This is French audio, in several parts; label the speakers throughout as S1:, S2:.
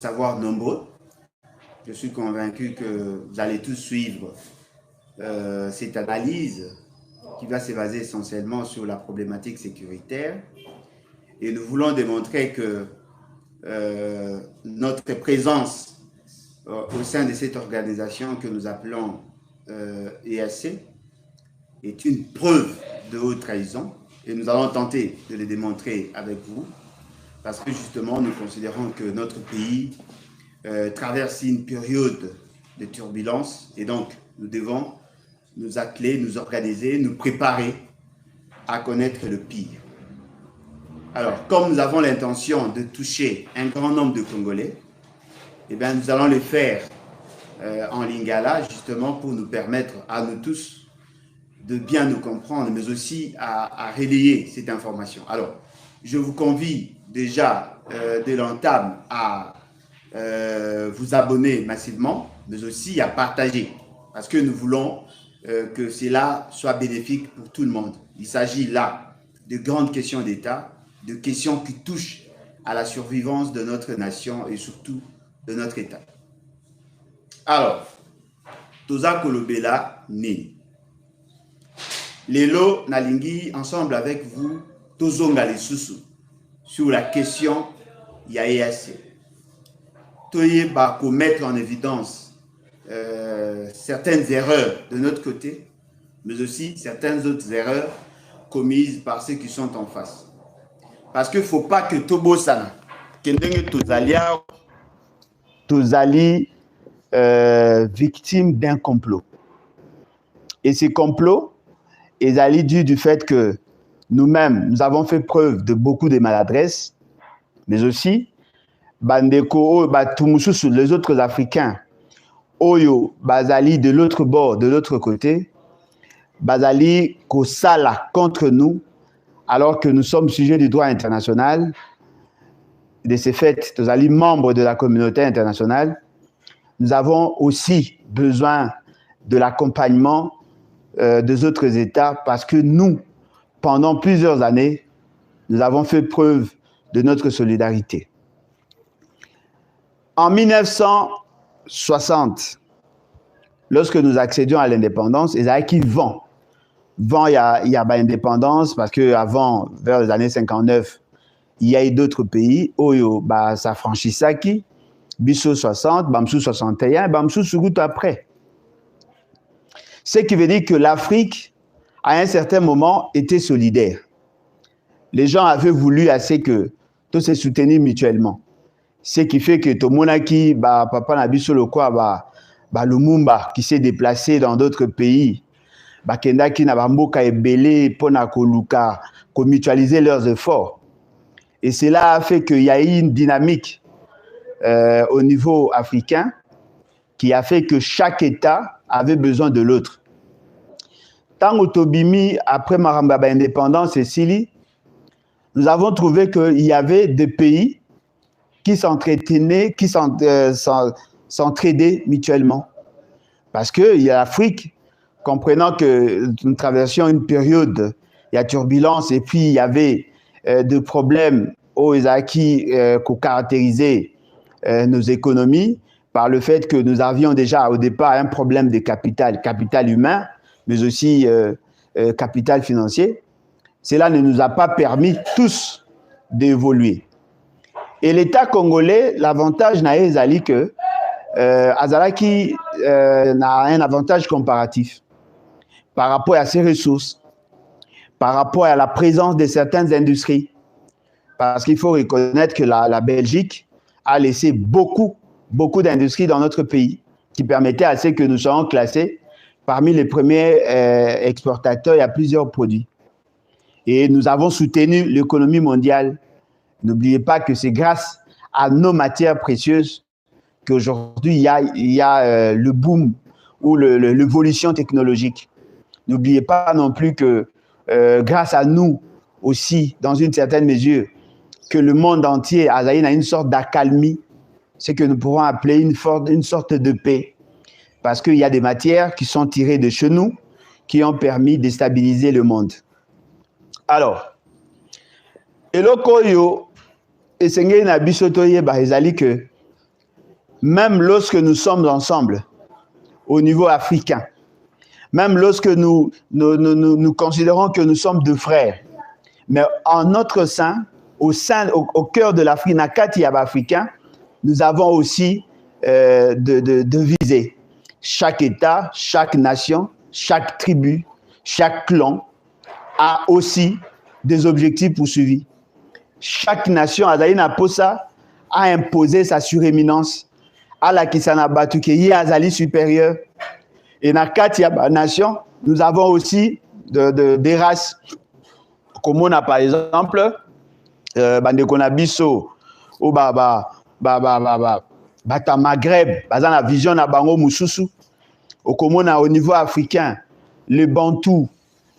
S1: savoir nombreux. Je suis convaincu que vous allez tous suivre cette analyse qui va se baser essentiellement sur la problématique sécuritaire. Et nous voulons démontrer que notre présence au sein de cette organisation que nous appelons EAC est une preuve de haute trahison. Et nous allons tenter de le démontrer avec vous, parce que justement, nous considérons que notre pays traverse une période de turbulence, et donc nous devons nous atteler, nous organiser, nous préparer à connaître le pire. Alors, comme nous avons l'intention de toucher un grand nombre de Congolais, eh bien, nous allons le faire en lingala, justement pour nous permettre à nous tous de bien nous comprendre, mais aussi à relayer cette information. Alors, je vous convie déjà de l'entame à vous abonner massivement, mais aussi à partager, parce que nous voulons que cela soit bénéfique pour tout le monde. Il s'agit là de grandes questions d'État, de questions qui touchent à la survivance de notre nation et surtout de notre État. Alors, Toza Kolobela Nini. Lelo Nalingi, ensemble avec vous, Tozonga Lisusu, sur la question Yaéassé. Toye va mettre en évidence certaines erreurs de notre côté, mais aussi certaines autres erreurs commises par ceux qui sont en face. Parce qu'il ne faut pas que Tobo Sana, Tozali victime d'un complot. Et ces complots, ils allaient du fait que nous-mêmes, nous avons fait preuve de beaucoup de maladresse, mais aussi, Bandeko, les autres Africains, Oyo, Bazali de l'autre bord, de l'autre côté, Bazali Kosala contre nous, alors que nous sommes sujets du droit international. De ces faits, Tozali membres de la communauté internationale, nous avons aussi besoin de l'accompagnement des autres États parce que nous, pendant plusieurs années, nous avons fait preuve de notre solidarité. En 1960, lorsque nous accédions à l'indépendance, ils avaient qui vent. Vent, il y a l'indépendance parce qu'avant, vers les années 59, il y a eu d'autres pays. Oyo, ça franchissait qui? Bissau 60, Bamsou 61, Bamsou Sugut après. Ce qui veut dire que l'Afrique, à un certain moment, était solidaire. Les gens avaient voulu assez que tous se soutenir mutuellement. Ce qui fait que Tomonaki, Papa Nabiso Lokwa, Lumumba, qui s'est déplacé dans d'autres pays, Kendaki Nabamboka et Belé, Ponakoluka, qu'on mutualisait leurs efforts. Et cela a fait qu'il y a eu une dynamique au niveau africain qui a fait que chaque État avait besoin de l'autre. Tant Otobimi, après Marambaba indépendance et Sili, nous avons trouvé qu'il y avait des pays qui s'entretenaient, qui s'entraidaient mutuellement. Parce que l'Afrique, comprenant que nous traversions une période, il y a turbulence et puis il y avait des problèmes qui caractérisaient nos économies par le fait que nous avions déjà au départ un problème de capital humain, mais aussi capital financier. Cela ne nous a pas permis tous d'évoluer. Et l'État congolais, l'avantage n'a ezali que Azalaki n'a un avantage comparatif par rapport à ses ressources, par rapport à la présence de certaines industries. Parce qu'il faut reconnaître que la Belgique a laissé beaucoup d'industries dans notre pays qui permettaient à ce que nous soyons classés parmi les premiers exportateurs à plusieurs produits. Et nous avons soutenu l'économie mondiale. N'oubliez pas que c'est grâce à nos matières précieuses qu'aujourd'hui il y a le boom ou l'évolution technologique. N'oubliez pas non plus que grâce à nous aussi, dans une certaine mesure, que le monde entier a une sorte d'accalmie, ce que nous pourrons appeler une sorte de paix. Parce qu'il y a des matières qui sont tirées de chez nous, qui ont permis de stabiliser le monde. Alors, eloko yo esengeli na biso toyeba ezali que même lorsque nous sommes ensemble, au niveau africain, même lorsque nous considérons que nous sommes deux frères, mais en notre sein, au cœur de l'Afrique, Nakati Yaba africain, nous avons aussi de visées. Chaque État, chaque nation, chaque tribu, chaque clan a aussi des objectifs poursuivis. Chaque nation, Azalina Posa, a imposé sa suréminence à la Kisana Batukeyi Azali supérieur. Et dans la nation, nous avons aussi des races, comme on a par exemple, Bandekonabiso, ou Bata Maghreb, la vision na Bango Moussousou, au niveau africain, les Bantous,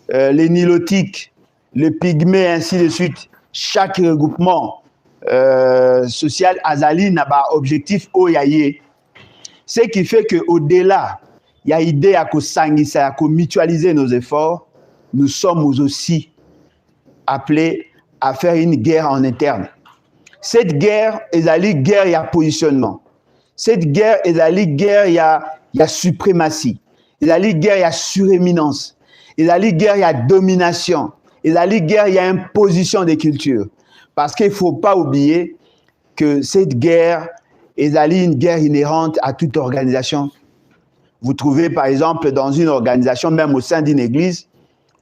S1: les Nilotiques, les Pygmées, ainsi de suite. Chaque regroupement social Azali n'a pas objectif oyaye. Ce qui fait qu'au-delà, il y a idée à mutualiser nos efforts, nous sommes aussi appelés à faire une guerre en interne. Cette guerre, Azali, guerre, il y a positionnement. Cette guerre, Azali, guerre, il y a suprématie. Azali, guerre, il y a suréminence. Azali, guerre, il y a domination. Azali, guerre, il y a imposition des cultures. Parce qu'il ne faut pas oublier que cette guerre est une guerre inhérente à toute organisation. Vous trouvez par exemple dans une organisation, même au sein d'une église,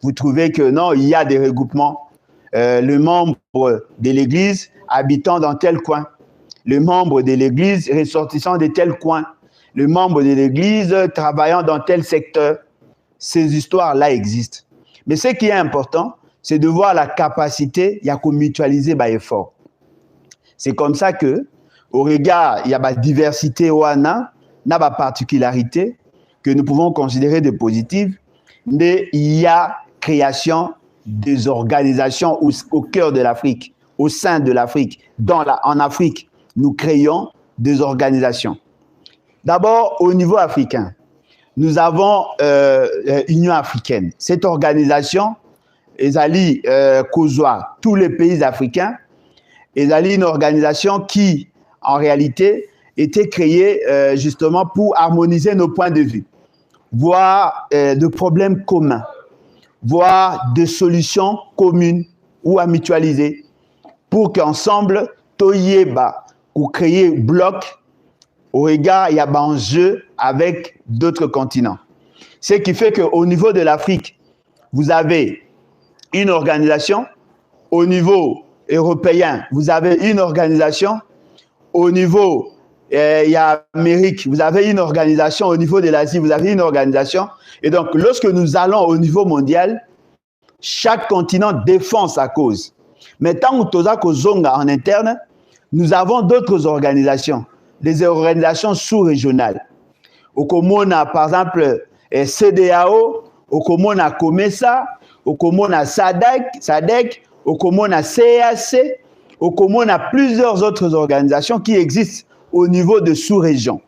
S1: vous trouvez que non, il y a des regroupements. Le membre de l'église habitant dans tel coin, le membre de l'église ressortissant de tel coin, le membre de l'église travaillant dans tel secteur. Ces histoires-là existent. Mais ce qui est important, c'est de voir la capacité, il y a qu'à mutualiser les efforts. C'est comme ça que, au regard, il y a la diversité, il y a la particularité que nous pouvons considérer de positives, mais il y a création des organisations au cœur de l'Afrique, au sein de l'Afrique. En Afrique, nous créons des organisations. D'abord, au niveau africain, nous avons l'Union africaine. Cette organisation, Ezali Kozwa, tous les pays africains, Ezali une organisation qui, en réalité, était créée justement pour harmoniser nos points de vue, voir de problèmes communs, voir des solutions communes ou à mutualiser, pour qu'ensemble, Toyeba, ou créer bloc, au regard, il y a un jeu avec d'autres continents. Ce qui fait qu'au niveau de l'Afrique, vous avez une organisation, au niveau européen, vous avez une organisation, au niveau, il y a Amérique, vous avez une organisation, au niveau de l'Asie, vous avez une organisation. Et donc, lorsque nous allons au niveau mondial, chaque continent défend sa cause. Mais tant que nous avons en interne, nous avons d'autres organisations, des organisations sous-régionales. Au Comona, par exemple, CDAO, au Comona Comesa, au Comona SADC, au Comona CAC, au Comona plusieurs autres organisations qui existent au niveau de sous-régions.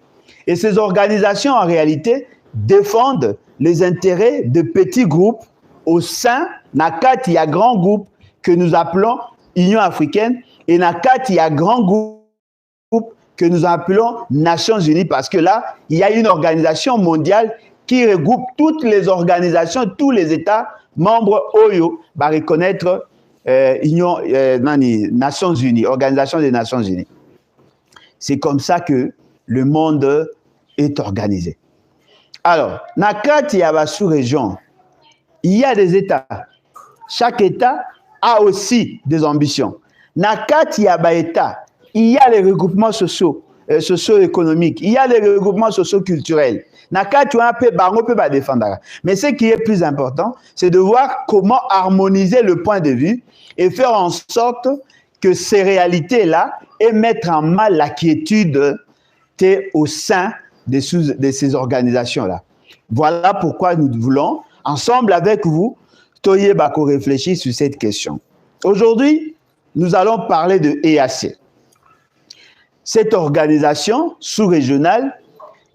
S1: Et ces organisations, en réalité, défendent les intérêts de petits groupes au sein, Nakat, il y a grand groupe que nous appelons Union africaine, et Nakat, il y a grand groupe que nous appelons Nations Unies, parce que là, il y a une organisation mondiale qui regroupe toutes les organisations, tous les États membres OYO, va reconnaître Nations Unies, Organisation des Nations Unies. C'est comme ça que le monde est organisé. Alors, Nakat, il y a la sous-région, il y a des États. Chaque État a aussi des ambitions. Nakat, il y a des États. Il y a les regroupements socio-économiques, il y a les regroupements socio-culturels. Nakat, tu peux pas défendre. Mais ce qui est plus important, c'est de voir comment harmoniser le point de vue et faire en sorte que ces réalités-là et mettre en mal la quiétude au sein de ces organisations-là. Voilà pourquoi nous voulons, ensemble avec vous, Toye Bako réfléchir sur cette question. Aujourd'hui, nous allons parler de EAC. Cette organisation sous-régionale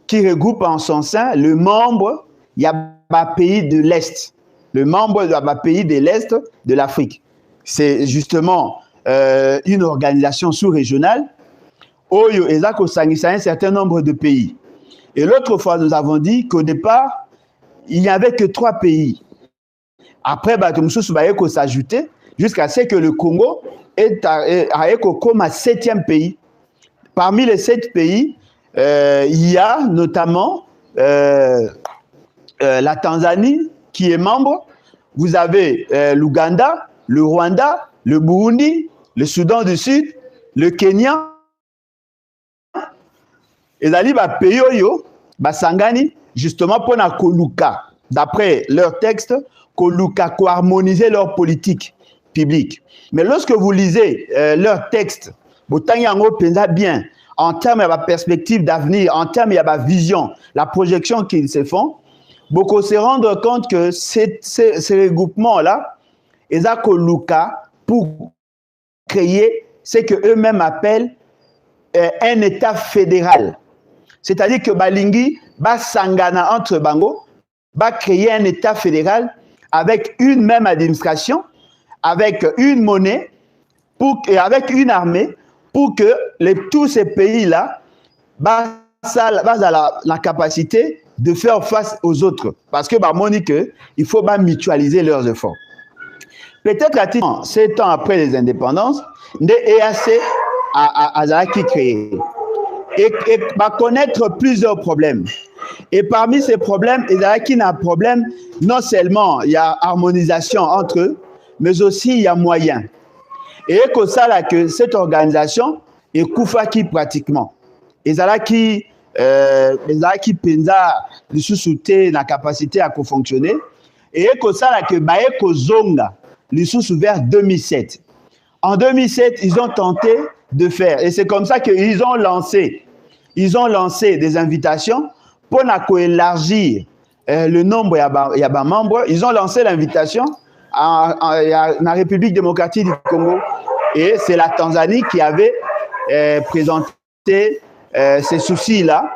S1: qui regroupe en son sein le membre, il y a un pays de l'Est, le membre d'un pays de l'Est de l'Afrique. C'est justement une organisation sous-régionale Oyo, Ezako Sangisa, un certain nombre de pays. Et l'autre fois, nous avons dit qu'au départ, il n'y avait que 3 pays. Après, Batumsou Soubayeko s'ajouter jusqu'à ce que le Congo est comme un 7e pays. Parmi les 7 pays, il y a notamment la Tanzanie qui est membre. Vous avez l'Ouganda, le Rwanda, le Burundi, le Soudan du Sud, le Kenya. Et les pays oyo basangani justement pour na koluka, d'après leur texte, koluka ko harmoniser leur politique publique. Mais lorsque vous lisez leur texte, botanyango pensa bien en termes de perspective d'avenir, en termes de vision, la projection qu'ils se font, beaucoup se rendent compte que ces regroupements-là, ils ont koluka pour créer ce qu'eux-mêmes appellent un État fédéral. C'est-à-dire que Balingi va sangana entre Bango, va créer un État fédéral avec une même administration, avec une monnaie et avec une armée pour que tous ces pays-là aient la capacité de faire face aux autres. Parce que il faut mutualiser leurs efforts. Peut-être à 7 ans après les indépendances, l'EAC a créé. Et va connaître plusieurs problèmes. Et parmi ces problèmes, il y a un problème, non seulement il y a harmonisation entre eux, mais aussi il y a moyen. Et que ça là que cette organisation est koufaki pratiquement. Il y a qui pensa le sous-souté la capacité à fonctionner. Et que ça là que baeko zonga le sous vers 2007. En 2007, ils ont tenté de faire. Et c'est comme ça qu'ils ont lancé des invitations pour élargir le nombre de membres. Ils ont lancé l'invitation à la République démocratique du Congo. Et c'est la Tanzanie qui avait présenté ces soucis-là.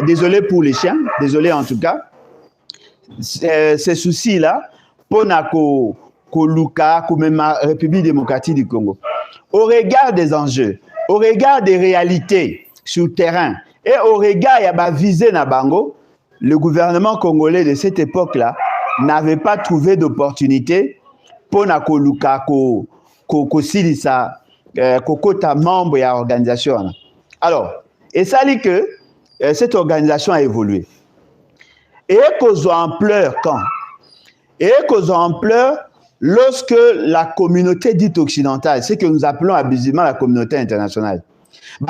S1: Désolé pour les chiens, désolé en tout cas. Ces soucis-là pour la République démocratique du Congo. Au regard des enjeux, au regard des réalités sur le terrain et au regard de la visée na bango, le gouvernement congolais de cette époque-là n'avait pas trouvé d'opportunité pour na koluka silisa kokota membre de l'organisation. Alors, et ça dit que cette organisation a évolué. Et qu'aux ampleur quand? Et qu'aux ampleur lorsque la communauté dite occidentale, ce que nous appelons abusivement la communauté internationale,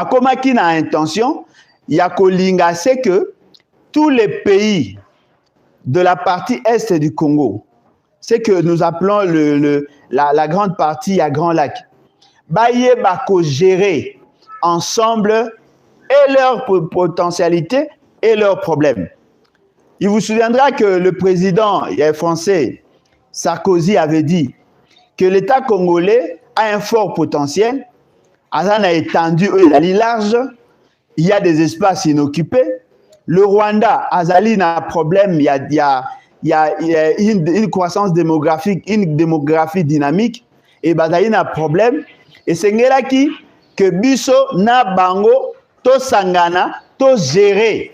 S1: comme qui a intention, il y a Kolinga, c'est que tous les pays de la partie est du Congo, c'est que nous appelons la grande partie à Grand Lac, baye bako gérer ensemble et leurs potentialités et leurs problèmes. Il vous souviendra que le président français Sarkozy avait dit que l'État congolais a un fort potentiel. Azan a étendu, il a large, il y a des espaces inoccupés. Le Rwanda, Azali n'a un problème, il y a une croissance démographique, une démographie dynamique, et Bazali n'a un problème. Et c'est là que Biso na bango, to sangana, to gérer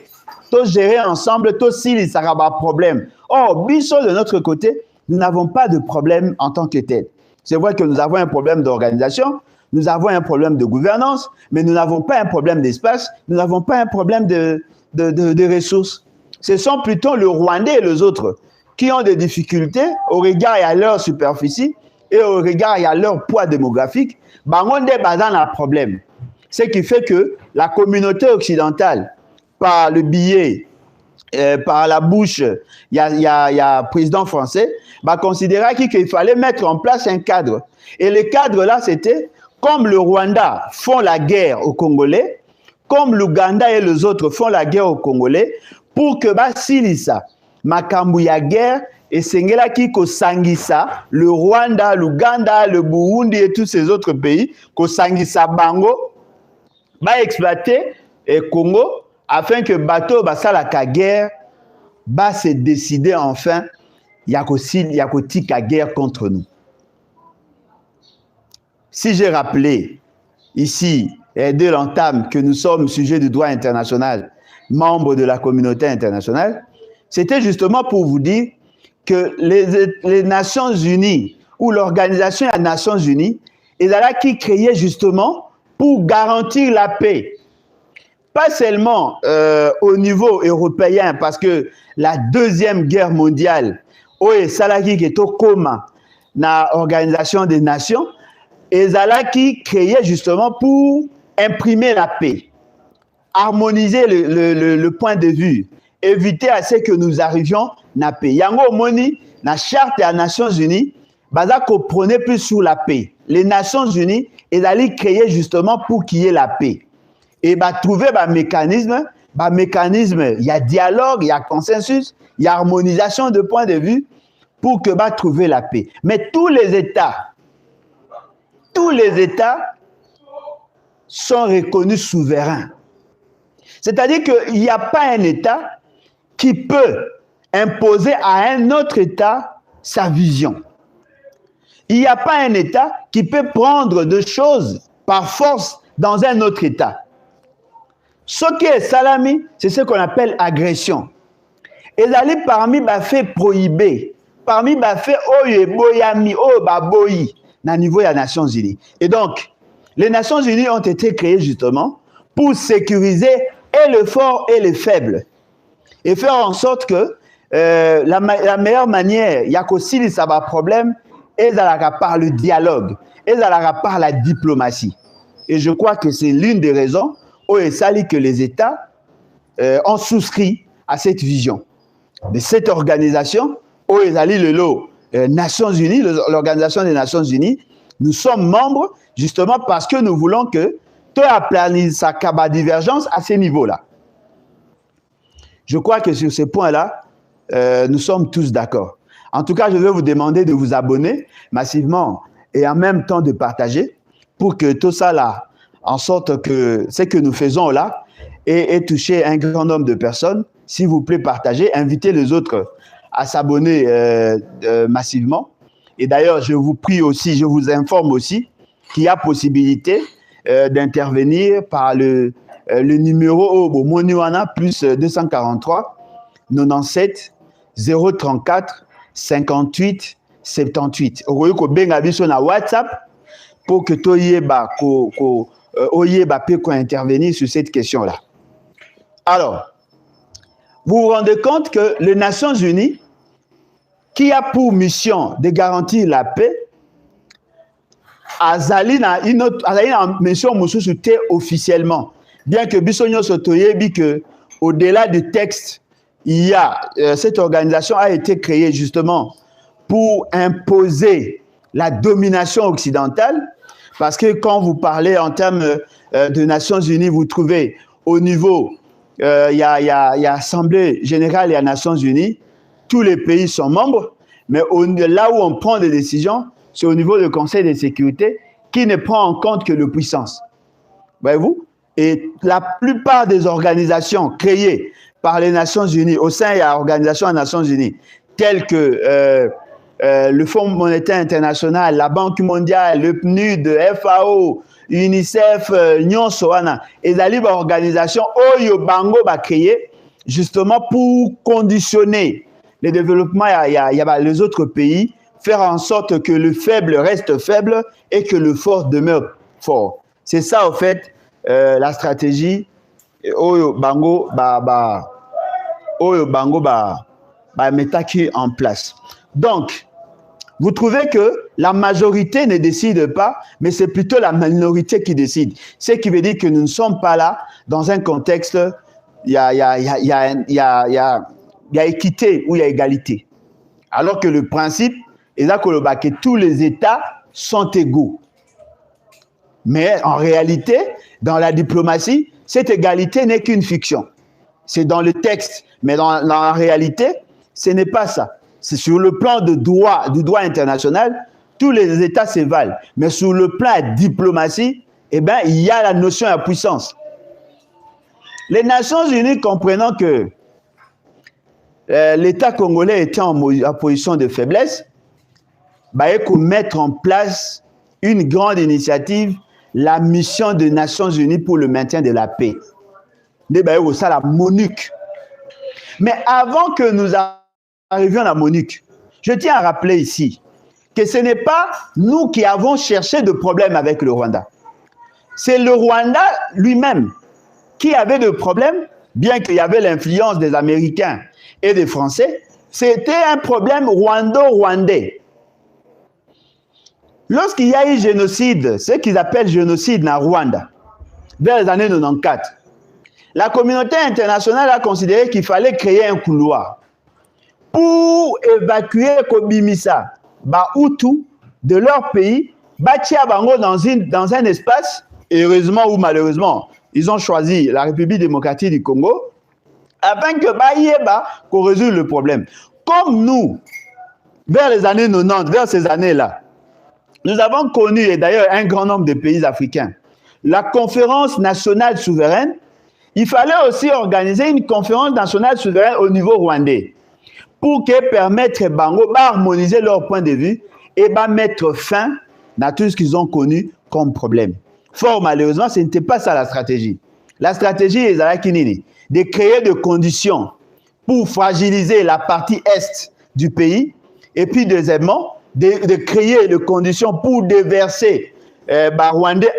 S1: ensemble, to s'il y a un problème. Or, Biso de notre côté, nous n'avons pas de problème en tant que tel. C'est vrai que nous avons un problème d'organisation, nous avons un problème de gouvernance, mais nous n'avons pas un problème d'espace, nous n'avons pas un problème de ressources. Ce sont plutôt le Rwandais et les autres qui ont des difficultés au regard à leur superficie et au regard à leur poids démographique. Bangonde bazan a un problème. Ce qui fait que la communauté occidentale, par le biais, par la bouche, il y a président français, considéra qu'il fallait mettre en place un cadre. Et le cadre-là, c'était comme le Rwanda font la guerre aux Congolais, comme l'Ouganda et les autres font la guerre aux Congolais, pour que Basilisa, Makambu ya guerre, et Sengela Kiko Sangisa, le Rwanda, l'Ouganda, le Burundi et tous ces autres pays, que Sangisa Bango, va exploiter le Congo, afin que bateau basalaka guerre, va se décider enfin, il y a aussi la guerre contre nous. Si j'ai rappelé ici et dès l'entame que nous sommes sujets du droit international, membres de la communauté internationale, c'était justement pour vous dire que les Nations Unies ou l'Organisation des Nations Unies, est là qui créait justement pour garantir la paix. Pas seulement au niveau européen, parce que la Deuxième Guerre mondiale, oye salaki qui est au coma dans l'Organisation des Nations, et là qui créait justement pour imprimer la paix, harmoniser le point de vue, éviter à ce que nous arrivions à la paix. Yango moni, la charte des Nations Unies, baza comprenait plus sur la paix. Les Nations Unies, elles allaient créer justement pour qu'il y ait la paix. Et trouver un mécanisme, il y a dialogue, il y a consensus, il y a harmonisation de points de vue pour que trouver la paix. Mais tous les États sont reconnus souverains. C'est-à-dire qu'il n'y a pas un État qui peut imposer à un autre État sa vision. Il n'y a pas un État qui peut prendre des choses par force dans un autre État. Ce qui est salami, c'est ce qu'on appelle agression. Et d'aller parmi les faits prohibés, parmi les faits boyami, boyi, au niveau des Nations Unies. Et donc, les Nations Unies ont été créées justement pour sécuriser et le fort et le faible. Et faire en sorte que la meilleure manière, il y a qu'aussi ça va problème, et par le dialogue, et par la diplomatie. Et je crois que c'est l'une des raisons où il s'allie que les États ont souscrit à cette vision. De cette organisation, où ils allient le lot Nations Unies, l'Organisation des Nations Unies, nous sommes membres justement parce que nous voulons que tout aplanisse sa divergence à ce niveau-là. Je crois que sur ce point-là, nous sommes tous d'accord. En tout cas, je vais vous demander de vous abonner massivement et en même temps de partager pour que tout ça là, en sorte que ce que nous faisons là ait touché un grand nombre de personnes. S'il vous plaît, partagez, invitez les autres à s'abonner massivement. Et d'ailleurs, je vous prie aussi, je vous informe aussi qu'il y a possibilité d'intervenir par le numéro Moniwana plus 243 97 034 58 78. Vous pouvez sur WhatsApp pour que Oyeba peut intervenir sur cette question-là. Alors, vous vous rendez compte que les Nations Unies, qui a pour mission de garantir la paix, azali na mission officiellement. Bien que Bissonio Sotoyebi que au-delà du texte, il y a cette organisation a été créée justement pour imposer la domination occidentale, parce que quand vous parlez en termes de Nations Unies, vous trouvez au niveau, il y a Assemblée Générale et Nations Unies, tous les pays sont membres, mais là où on prend des décisions, c'est au niveau du Conseil de sécurité qui ne prend en compte que la puissance. Voyez-vous? Et la plupart des organisations créées par les Nations Unies, au sein de l'Organisation des Nations Unies, telles que le Fonds monétaire international, la Banque mondiale, le PNUD, FAO, UNICEF, Nyonsoana, et les organisations Oyo Bango va créer justement pour conditionner le développement il y a les autres pays, faire en sorte que le faible reste faible et que le fort demeure fort. C'est ça, en fait, la stratégie Oyo Bango metaki en place. Donc, vous trouvez que la majorité ne décide pas, mais c'est plutôt la minorité qui décide. Ce qui veut dire que nous ne sommes pas là dans un contexte, il y a équité ou il y a égalité. Alors que le principe est là que tous les États sont égaux. Mais en réalité, dans la diplomatie, cette égalité n'est qu'une fiction. C'est dans le texte, mais dans la réalité, ce n'est pas ça. C'est sur le plan du droit international, tous les États se valent. Mais sur le plan de diplomatie, eh ben, il y a la notion de puissance. Les Nations Unies, comprenant que l'État congolais était en position de faiblesse, il faut mettre en place une grande initiative, la mission des Nations Unies pour le maintien de la paix. Ça, la MONUC. Mais avant que nous arrivions à la MONUC, je tiens à rappeler ici que ce n'est pas nous qui avons cherché de problème avec le Rwanda. C'est le Rwanda lui-même qui avait de problèmes, bien qu'il y avait l'influence des Américains et des Français. C'était un problème rwando-rwandais. Lorsqu'il y a eu génocide, ce qu'ils appellent génocide en Rwanda, vers les années 94, la communauté internationale a considéré qu'il fallait créer un couloir pour évacuer Kobimisa, Hutu, de leur pays, Batia Bango dans un espace, heureusement ou malheureusement, ils ont choisi la République démocratique du Congo, afin qu'on résolve le problème. Comme nous, vers les années 90, vers ces années-là, nous avons connu, et d'ailleurs un grand nombre de pays africains, la conférence nationale souveraine. Il fallait aussi organiser une conférence nationale souveraine au niveau rwandais pour permettre Bango d'harmoniser leur point de vue et mettre fin à tout ce qu'ils ont connu comme problème. Fort malheureusement, ce n'était pas ça la stratégie. La stratégie est de créer des conditions pour fragiliser la partie est du pays et puis deuxièmement, de créer des conditions pour déverser Rwandais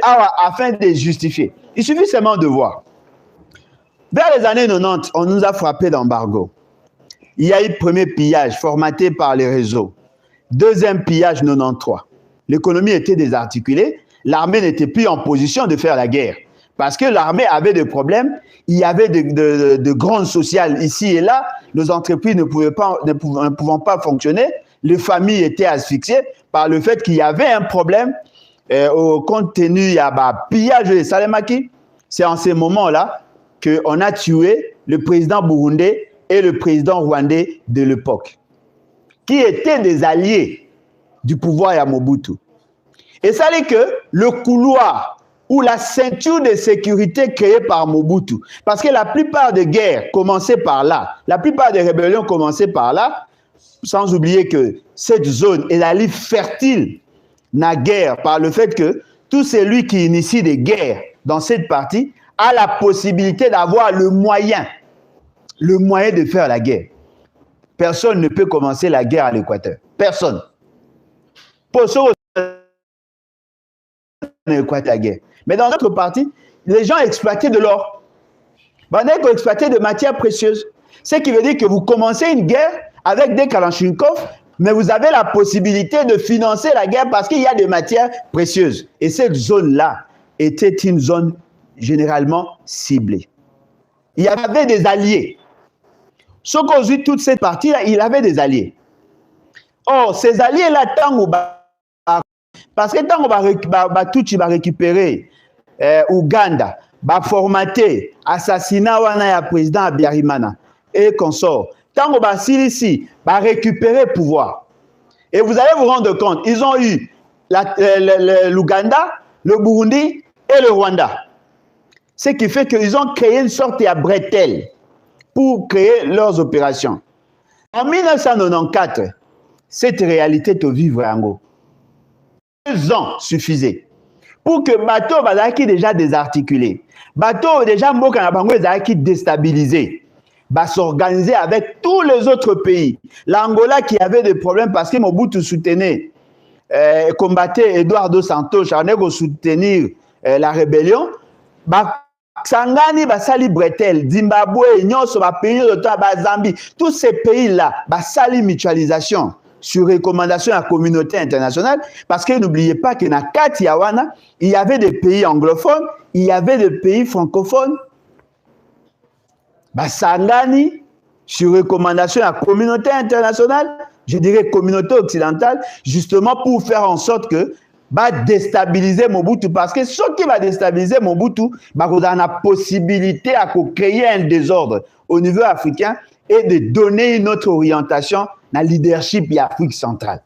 S1: afin de justifier. Il suffit seulement de voir. Vers les années 90, on nous a frappé d'embargo. Il y a eu premier pillage formaté par les réseaux. Deuxième pillage 93. L'économie était désarticulée. L'armée n'était plus en position de faire la guerre. Parce que l'armée avait des problèmes. Il y avait de grandes sociales ici et là. Nos entreprises ne pouvaient pas fonctionner. Les familles étaient asphyxiées par le fait qu'il y avait un problème compte tenu il y a pillage de Salemaki. C'est en ces moments-là qu'on a tué le président burundais et le président rwandais de l'époque, qui étaient des alliés du pouvoir à Mobutu. Et ça dit que le couloir ou la ceinture de sécurité créée par Mobutu, parce que la plupart des guerres commençaient par là, la plupart des rébellions commençaient par là, sans oublier que cette zone est la ligne fertile na guerre par le fait que tout celui qui initie des guerres dans cette partie a la possibilité d'avoir le moyen de faire la guerre. Personne ne peut commencer la guerre à l'Équateur. Personne. Pour ceux la guerre. Mais dans notre partie, les gens exploitaient de l'or. Ils exploitaient de matières précieuses. Ce qui veut dire que vous commencez une guerre avec des Kalachnikov, mais vous avez la possibilité de financer la guerre parce qu'il y a des matières précieuses. Et cette zone-là était une zone généralement ciblée. Il y avait des alliés. Ce qu'on dit toute cette partie-là, il avait des alliés. Or, ces alliés-là, parce que tant qu'on va récupérer Ouganda, va formater assassinat wana président Abiyarimana et consort. Tant qu'on va ici, va récupérer le pouvoir. Et vous allez vous rendre compte, ils ont eu l'Ouganda, le Burundi et le Rwanda. Ce qui fait qu'ils ont créé une sorte de bretelle pour créer leurs opérations. En 1994, cette réalité te vivre en Ango. 2 ans suffisaient pour que bateau bazaki déjà désarticulé, bateau déjà mboka bango ezaki déstabilisé, va s'organiser avec tous les autres pays. L'Angola qui avait des problèmes parce que Mobutu soutenait, combattait Eduardo Santos, on est soutenir la rébellion. Sangani, Sali Bretel, Zimbabwe, Nyonso, pays de Zambie, tous ces pays-là, Sali mutualisation sur recommandation de la communauté internationale, parce que n'oubliez pas que dans Katiawana, il y avait des pays anglophones, il y avait des pays francophones. Sangani, sur recommandation de la communauté internationale, je dirais communauté occidentale, justement pour faire en sorte que va déstabiliser Mobutu, parce que ce qui va déstabiliser Mobutu, on a la possibilité à créer un désordre au niveau africain et de donner une autre orientation dans le leadership de l'Afrique centrale.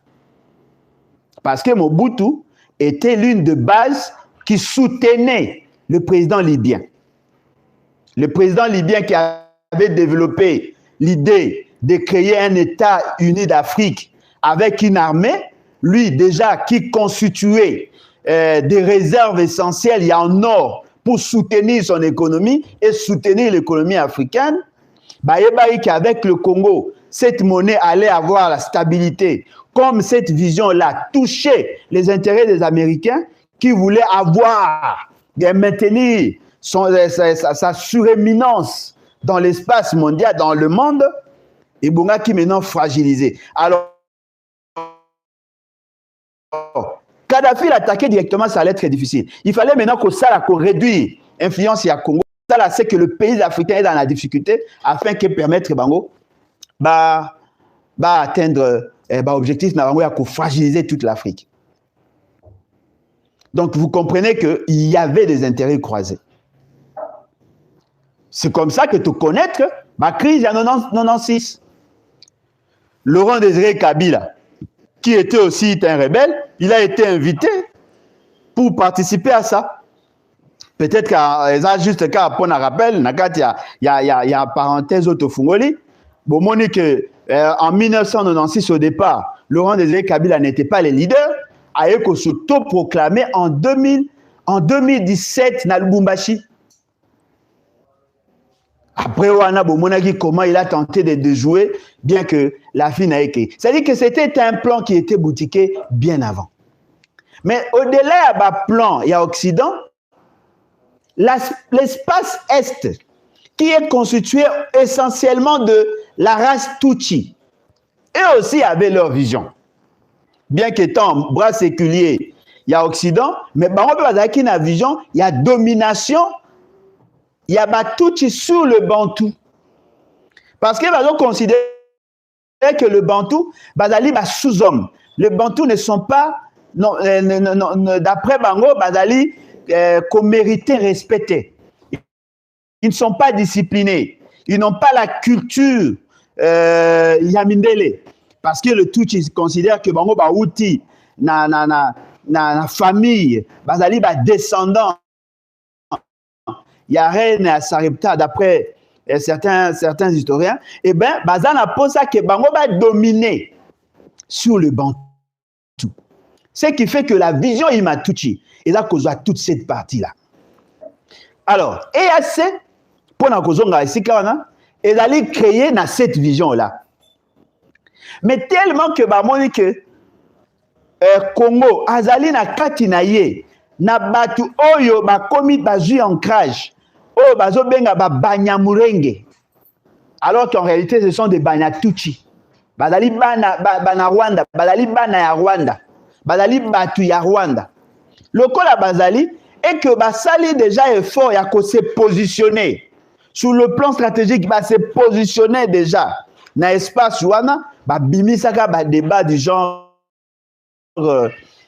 S1: Parce que Mobutu était l'une des bases qui soutenait le président libyen. Le président libyen qui avait développé l'idée de créer un État uni d'Afrique avec une armée, lui déjà qui constituait des réserves essentielles, il y a en or pour soutenir son économie et soutenir l'économie africaine. Qu'avec le Congo, cette monnaie allait avoir la stabilité. Comme cette vision-là touchait les intérêts des Américains qui voulaient avoir et maintenir sa suréminence dans l'espace mondial, dans le monde, et Bonga qui maintenant fragilisé. Alors, Kadhafi l'attaquer directement, ça allait être très difficile. Il fallait maintenant que ça réduise l'influence à Congo. Ça là, c'est que le pays africain est dans la difficulté afin que permettre Bango atteindre l'objectif de fragiliser toute l'Afrique. Donc, vous comprenez qu'il y avait des intérêts croisés. C'est comme ça que tu connais la crise en 1996. Laurent Désiré Kabila, qui était aussi un rebelle, il a été invité pour participer à ça. Peut-être qu'il y a juste un rappel, il y a parenthèse autofungoli. Bon, Monique, en 1996, au départ, Laurent Désiré Kabila n'était pas le leader. Aeko s'auto-proclamé en 2017 dans Lubumbashi. Après, comment il a tenté de jouer, bien que la fin n'a été. C'est-à-dire que c'était un plan qui était boutiqué bien avant. Mais au-delà du plan, il y a Occident, l'espace Est, qui est constitué essentiellement de la race Tutsi, eux aussi avaient leur vision. Bien qu'étant bras séculier, il y a Occident, mais il y a vision, il y a domination, il y a Tutsi sur le Bantou. Parce que nous considérons que le Bantou, Bazali est sous-homme. Les Bantous ne sont pas, d'après Bango, Bazali, qu'on méritait respecter. Ils ne sont pas disciplinés. Ils n'ont pas la culture Yamindele. Parce que le Tutsi considère que Bango ba outil na famille, Bazali ba descendant. Il y a Reine à Sarepta d'après certains historiens. Et bien, Bazana pose ça que Bango va dominer sur le Bantou. Ce qui fait que la vision Imatouchi est là cause à toute cette partie-là. Alors, EAC, pour la cause est allé créer dans cette vision-là. Mais tellement que que Congo, Azali na katinaye, na batu oyo ba komi bazu ancrage, oyo bazo benga ba banyamurenge. Alors qu'en réalité ce sont des banyatuchi. Bazali bana Rwanda, bazali bana ya Rwanda, bazali batu ya Rwanda. Le cas la bazali est que basali déjà effort ya ko se positionner sur le plan stratégique, ba se positionner déjà dans l'espace wana. Bimisaka ba débat du genre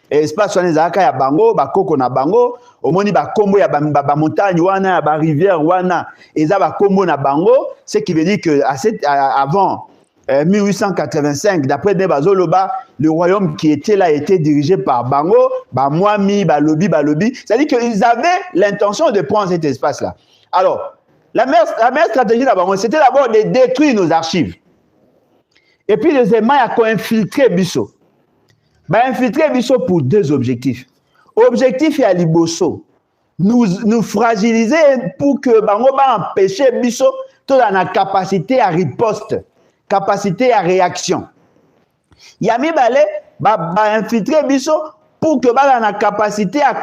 S1: espace wana ezaka ya bango bakoko na bango omoni ba kombo ya ba montagne wana ya ba rivière wana eza ba kombo na bango, ce qui veut dire que avant 1885 d'après Nebazoloba, le royaume qui était là était dirigé par Bango, Mwami, Balobi, c'est-à-dire qu'ils avaient l'intention de prendre cet espace là. Alors la meilleure stratégie là c'était d'abord de détruire nos archives. Et puis, deuxièmement, il y a infiltrer Bisso. Infiltrer Bisso pour deux objectifs. Objectif, il y a Liboso. Nous fragiliser pour que Bango va empêcher Bisso toute la capacité à riposte, capacité à réaction. Il y a mis infiltrer Bisso pour que Bango ait la capacité à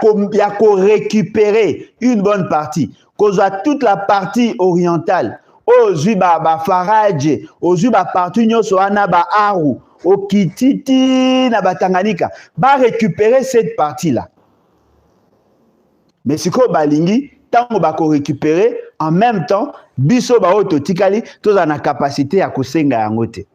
S1: récupérer une bonne partie. Cause à toute la partie orientale. Ozu ba Faradje, ozu ba partout nyoso ana ba Aru, au Kititi na Batanganika, va récupérer cette partie-là. Mais si ko balingi, tant ba ko récupérer en même temps, biso ba ototikali, tous en a capacité à kosenga yangote.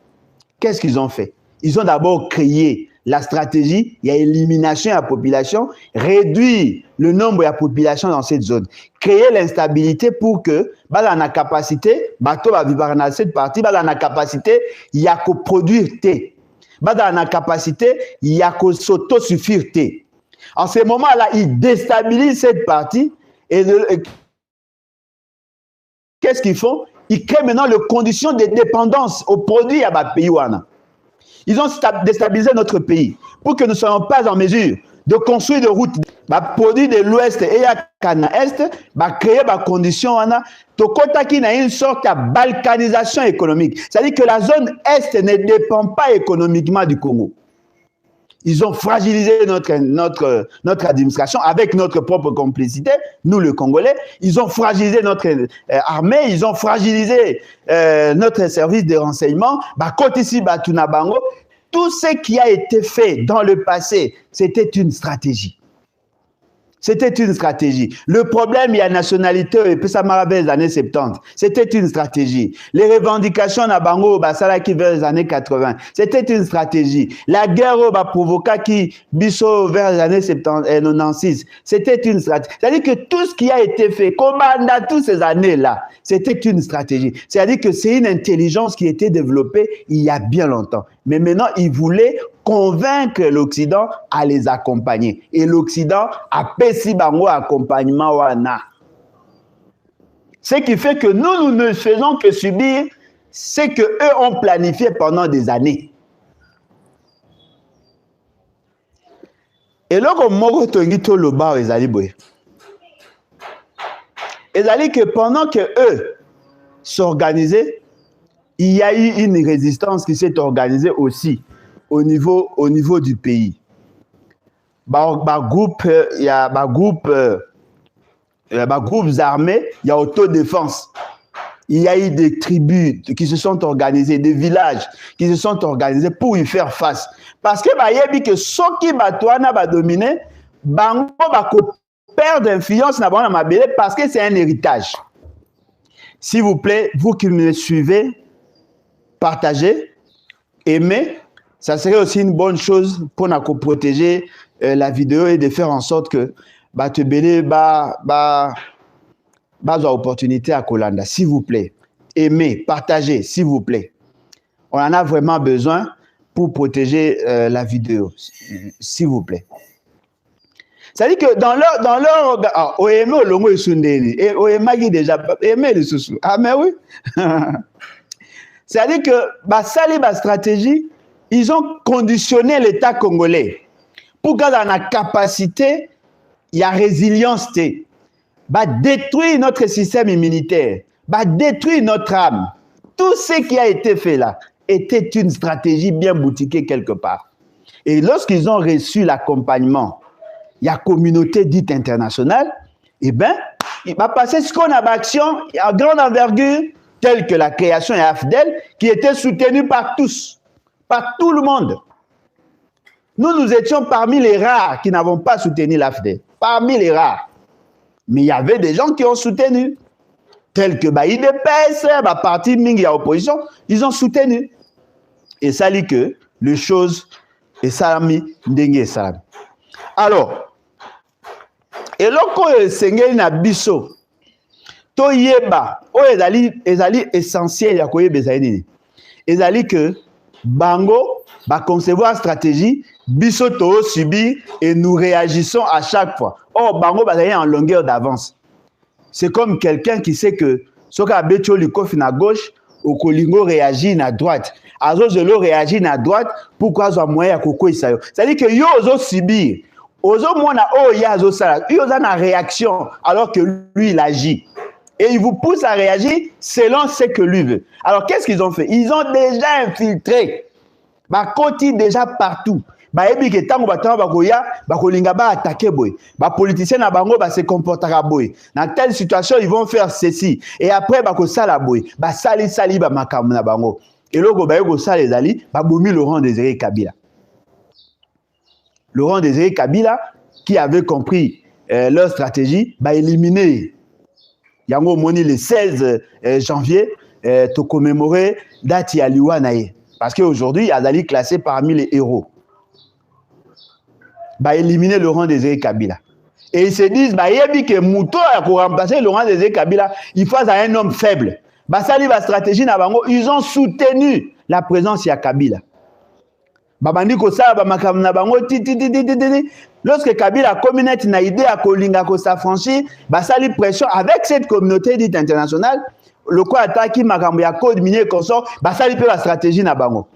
S1: Qu'est-ce qu'ils ont fait? Ils ont d'abord créé la stratégie, il y a élimination de la population, réduire le nombre de la population dans cette zone, créer l'instabilité pour que, dans la capacité, bateau va vivre dans cette partie, dans la capacité, il y a qu'à produire thé. Dans la capacité, il y a qu'à s'autosuffire thé. En ce moment-là, ils déstabilisent cette partie et qu'est-ce qu'ils font? Ils créent maintenant les conditions de dépendance aux produits à pays. Ils ont déstabilisé notre pays pour que nous ne soyons pas en mesure de construire des routes, produire de l'ouest et à est, créer des conditions, qui a une sorte de balkanisation économique. C'est-à-dire que la zone est ne dépend pas économiquement du Congo. Ils ont fragilisé notre administration avec notre propre complicité, nous les Congolais. Ils ont fragilisé notre armée, ils ont fragilisé notre service de renseignement. Côté ici, Tunabango, tout ce qui a été fait dans le passé, c'était une stratégie. C'était une stratégie. Le problème, il y a nationalité, et puis ça m'a rappelé les années 70. C'était une stratégie. Les revendications na bango, ça qui vers les années 80. C'était une stratégie. La guerre va provoquer qui biso vers les années 96. C'était une stratégie. C'est-à-dire que tout ce qui a été fait, comme dans toutes ces années-là, c'était une stratégie. C'est-à-dire que c'est une intelligence qui a été développée il y a bien longtemps. Mais maintenant, ils voulaient convaincre l'Occident à les accompagner. Et l'Occident a payé bango accompagnement wana. Ce qui fait que nous ne faisons que subir ce que eux ont planifié pendant des années. Et là, comme moi, je le bar, que pendant que eux s'organisaient, il y a eu une résistance qui s'est organisée aussi au niveau du pays. Il y a groupes armés, il y a autodéfense. Il y a eu des tribus qui se sont organisées, des villages qui se sont organisés pour y faire face. Parce que il y a que ceux qui va dominer, bango va perdre influence parce que c'est un héritage. S'il vous plaît, vous qui me suivez, partagez, aimez. Ça serait aussi une bonne chose pour nous protéger la vidéo et de faire en sorte que te béné opportunité à Kolanda. S'il vous plaît, aimez, partagez, s'il vous plaît. On en a vraiment besoin pour protéger la vidéo, s'il vous plaît. C'est-à-dire que dans leur aimé au longo et sundeni et aimé déjà aimé les sous. Ah mais oui. C'est-à-dire que sali stratégie, ils ont conditionné l'État congolais pour qu'il y ait la capacité, il y a résilience, détruire notre système immunitaire, détruire notre âme. Tout ce qui a été fait là était une stratégie bien boutiquée quelque part. Et lorsqu'ils ont reçu l'accompagnement, il y a la communauté dite internationale, il va passer ce qu'on a d'action à grande envergure, telle que la création de AFDEL, qui était soutenue par tous. Par tout le monde. Nous étions parmi les rares qui n'avons pas soutenu l'AFDEL. Parmi les rares. Mais il y avait des gens qui ont soutenu. Tels que IDPS, parti Mingi à opposition, ils ont soutenu. Et ça dit que les choses, et ça a mis dengue ça. Alors, et là, quand il y a biso, to yeba, ezali essentiel ya koyeba ezali. Ezali que bango va concevoir stratégie, biso to subir et nous réagissons à chaque fois. Oh, bango va aller en longueur d'avance. C'est comme quelqu'un qui sait que soka becho likofi na gauche, au kolingo réagit à droite. Azo zelo réagit à droite, pourquoi zo moyen koko isayo. C'est-à-dire que yo ozo subir, ozo mona oh ya zo sala, yo za na réaction alors que lui il agit. Et il vous pousse à réagir selon ce que lui veut. Alors, qu'est-ce qu'ils ont fait? Ils ont déjà infiltré. Koti déjà partout. Ebi ke tango batanga bakoya, bakolinga ba attaquer boy. Politiciens na bango se comportera boy. Dans telle situation, ils vont faire ceci. Et après bakosala boy. Sali makambo na bango. Et loko ko sala les ali, bomi Laurent Désiré Kabila. Laurent Désiré Kabila qui avait compris leur stratégie, éliminé. Yango moni le 16 janvier, te commémorer date ya liwa nae. Parce qu'aujourd'hui, Azali est classé parmi les héros. Éliminer Laurent Désiré Kabila. Et ils se disent, yebi que Mouto a remplacé Laurent Désiré Kabila, il faut un homme faible. Sali ba stratégie na bango, ils ont soutenu la présence ya Kabila. Babandi ko sa ba makam na bango lorsque Kabila a communauté na idée à kolinga ko s'affranchir, sali pression avec cette communauté dite internationale, le quoi attaque makambo ya code minier consort, sali pe la stratégie na bango.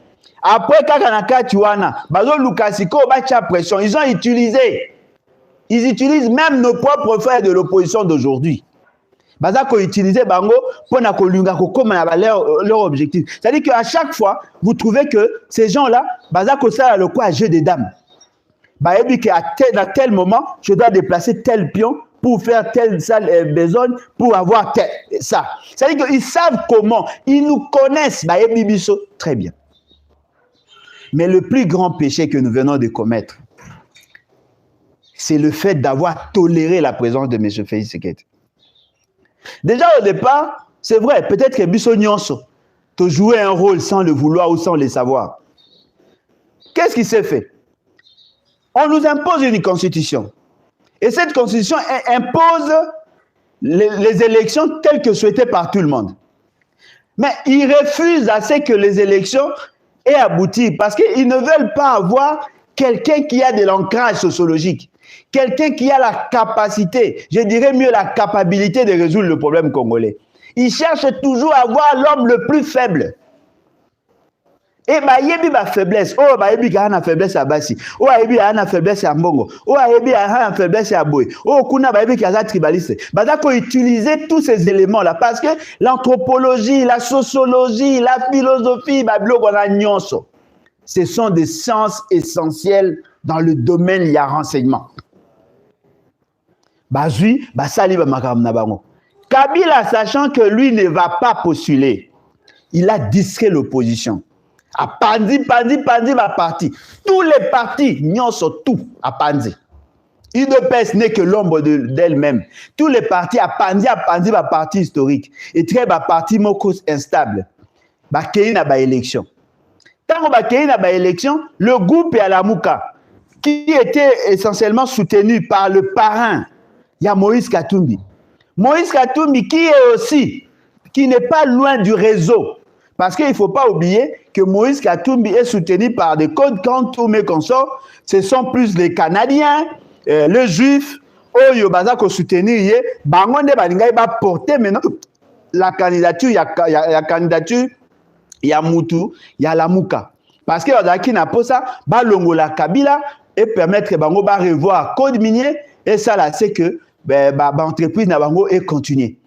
S1: Après, Kakanaka Tuana, Bazo Lukasiko, Bacha pression, ils ont utilisé. Ils utilisent même nos propres frères de l'opposition d'aujourd'hui. Bazako utiliser Bango pour comme leur objectif. C'est-à-dire qu'à chaque fois, vous trouvez que ces gens-là, Bazako ça le quoi jeu des dames. Bah, et puis à tel moment, je dois déplacer tel pion pour faire telle salle besogne, pour avoir tel, ça. C'est-à-dire qu'ils savent comment, ils nous connaissent, bah, et Bibiso, très bien. Mais le plus grand péché que nous venons de commettre, c'est le fait d'avoir toléré la présence de M. Félix Tshisekedi. Déjà au départ, c'est vrai, peut-être que Bisso Nyonso te jouait un rôle sans le vouloir ou sans le savoir. Qu'est-ce qui s'est fait? On nous impose une constitution. Et cette constitution impose les élections telles que souhaitées par tout le monde. Mais ils refusent à ce que les élections aient abouti parce qu'ils ne veulent pas avoir quelqu'un qui a de l'ancrage sociologique. Quelqu'un qui a la capacité, je dirais mieux la capacité de résoudre le problème congolais. Ils cherchent toujours à avoir l'homme le plus faible. Et bah yebi ba faiblesse, oh bah yebi ga na faiblesse à Bassi, oh yebi ga na faiblesse à Mbongo, oh yebi ga na faiblesse à Boy, oh kuna ba yebi ga tribaliste. Bah d'accord, utiliser tous ces éléments là parce que l'anthropologie, la sociologie, la philosophie, bah bloc on a nyonso. Ce sont des sciences essentielles dans le domaine il y a renseignement. Bazui, basali ba makam na bango. Kabila, sachant que lui ne va pas postuler, il a distrait l'opposition. A Pandi, va parti. Tous les partis, n'y sont tout à Pandi. UDPS n'est que l'ombre d'elle-même. Tous les partis à Pandi, va parti historique. Et très bas parti mokos instable. Ba keina ba élection. Tant ba keina ba élection, le groupe Yalamouka, qui était essentiellement soutenu par le parrain, il y a Moïse Katumbi. Moïse Katumbi qui n'est pas loin du réseau. Parce qu'il ne faut pas oublier que Moïse Katumbi est soutenu par des codes quand mes consorts, ce sont plus les Canadiens, les Juifs, Oyo Bazako soutenir, Bangonde Balinga va porter maintenant la candidature, il y a candidature, il y a Moutou, il y a Lamuka. Parce que Odaki n'a pas ça, Balongo la Kabila et permettre que Bango va revoir code minier et ça là c'est que l'entreprise n'a Bango et continuer.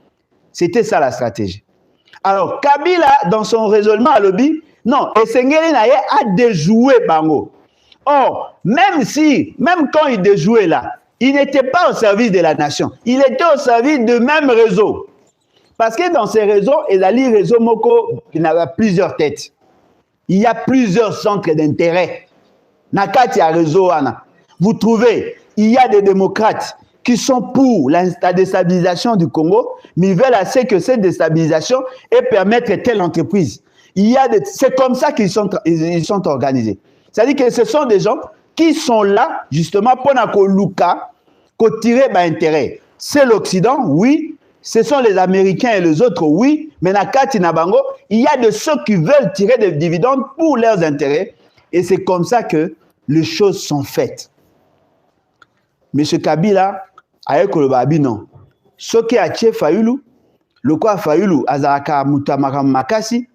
S1: C'était ça la stratégie. Alors, Kabila, dans son raisonnement à lobby, non, Esengeli Naye a déjoué Bango. Or, même quand il déjouait là, il n'était pas au service de la nation. Il était au service du même réseau. Parce que dans ces réseaux, il y a les réseaux Moko, il y a plusieurs têtes. Il y a plusieurs centres d'intérêt. Nakati a réseau, Anna. Vous trouvez, il y a des démocrates qui sont pour la déstabilisation du Congo, mais ils veulent assez que cette déstabilisation et permettre telle entreprise. C'est comme ça qu'ils sont organisés. C'est-à-dire que ce sont des gens qui sont là, justement, pour tirer l'intérêt. C'est l'Occident, oui. Ce sont les Américains et les autres, oui. Mais Nakati Nabango, il y a de ceux qui veulent tirer des dividendes pour leurs intérêts. Et c'est comme ça que les choses sont faites. M. Kabila, avec le babino, ce qui a tué Fayulu, le quoi Fayulu, Azaraka Moutamara Makasi,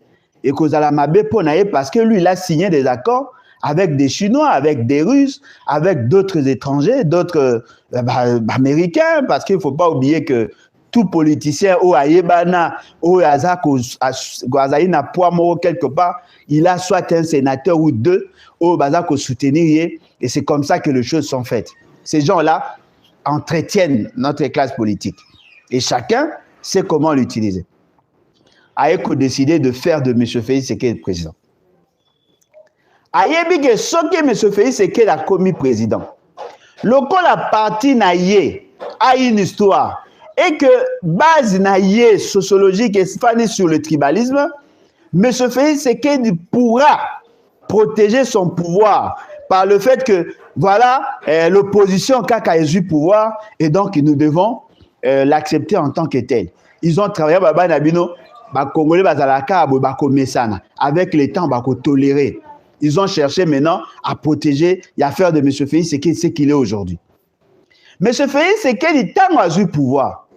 S1: et Kozala Mabe Ponaye, parce que lui, il a signé des accords avec des Chinois, avec des Russes, avec d'autres étrangers, d'autres Américains, parce qu'il ne faut pas oublier que tout politicien, au Ayebana, au Azako, Gwazaïna Poimo, quelque part, il a soit un sénateur ou deux, au Bazako soutenir, et c'est comme ça que les choses sont faites. Ces gens-là entretiennent notre classe politique. Et chacun sait comment l'utiliser. Aeko décidé de faire de M. Félix Tshisekedi président. Ayebi que ce que M. Félix Tshisekedi a commis président. Lorsque la partie naïe a une histoire et que base naïe sociologique est fondée sur le tribalisme, M. Félix Tshisekedi pourra protéger son pouvoir par le fait que, voilà, l'opposition Kaka a eu pouvoir et donc nous devons l'accepter en tant que tel. Ils ont travaillé Congolais avec le temps, tolérer. Ils ont cherché maintenant à protéger et à faire de M. Félix ce qu'il est aujourd'hui. M. Félix Tshisekedi, tant a eu pouvoir,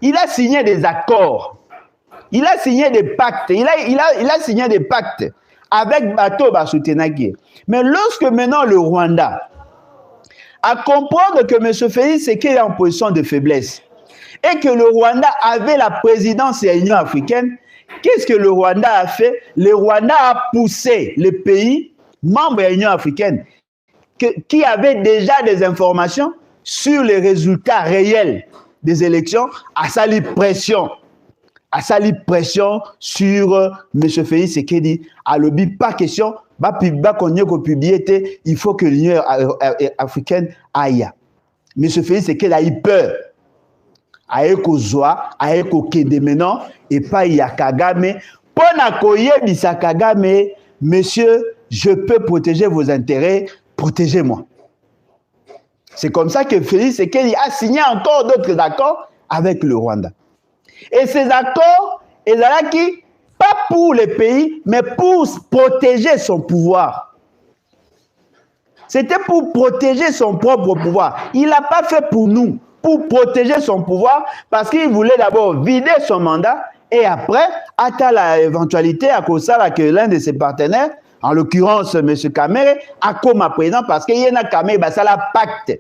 S1: il a signé des accords, il a signé des pactes, il a signé des pactes avec bateau Basutenaki. Mais lorsque maintenant le Rwanda a comprendre que M. Félix Tshisekedi est en position de faiblesse et que le Rwanda avait la présidence de l'Union africaine, qu'est-ce que le Rwanda a fait? Le Rwanda a poussé les pays membres de l'Union africaine qui avaient déjà des informations sur les résultats réels des élections à salir pression. À salir pression sur M. Félix Tshisekedi. À l'objet, pas question, il faut que l'Union africaine aille. M. Félix Tshisekedi a eu peur. Aeko Zoa, Aeko Kedemeno, et pas il y a Kagame. Pona koyebisa Kagame, monsieur, je peux protéger vos intérêts, protégez-moi. C'est comme ça que Félix Tshisekedi a signé encore d'autres accords avec le Rwanda. Et ces accords, ils sont qui pas pour les pays, mais pour protéger son pouvoir. C'était pour protéger son propre pouvoir. Il n'a pas fait pour nous, pour protéger son pouvoir, parce qu'il voulait d'abord vider son mandat, et après, à l'éventualité, à cause que l'un de ses partenaires, en l'occurrence M. Kamere, a comme président, parce qu'il y a un Kamere, ça l'a pacte.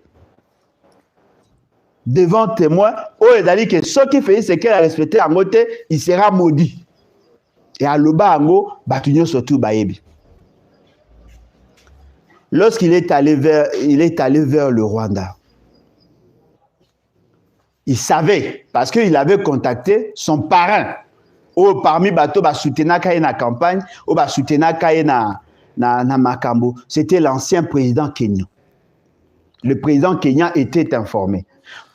S1: Devant témoin, il a dit que ce qui fait, c'est qu'elle a respecté en côté, il sera maudit. Et à l'oba ango, batunyo surtout baebi. Lorsqu'il est allé vers le Rwanda, il savait, parce qu'il avait contacté son parrain, parmi bateau ba soutenir na campagne, ou ba soutenir na Makambo, c'était l'ancien président kenyan. Le président kenyan était informé.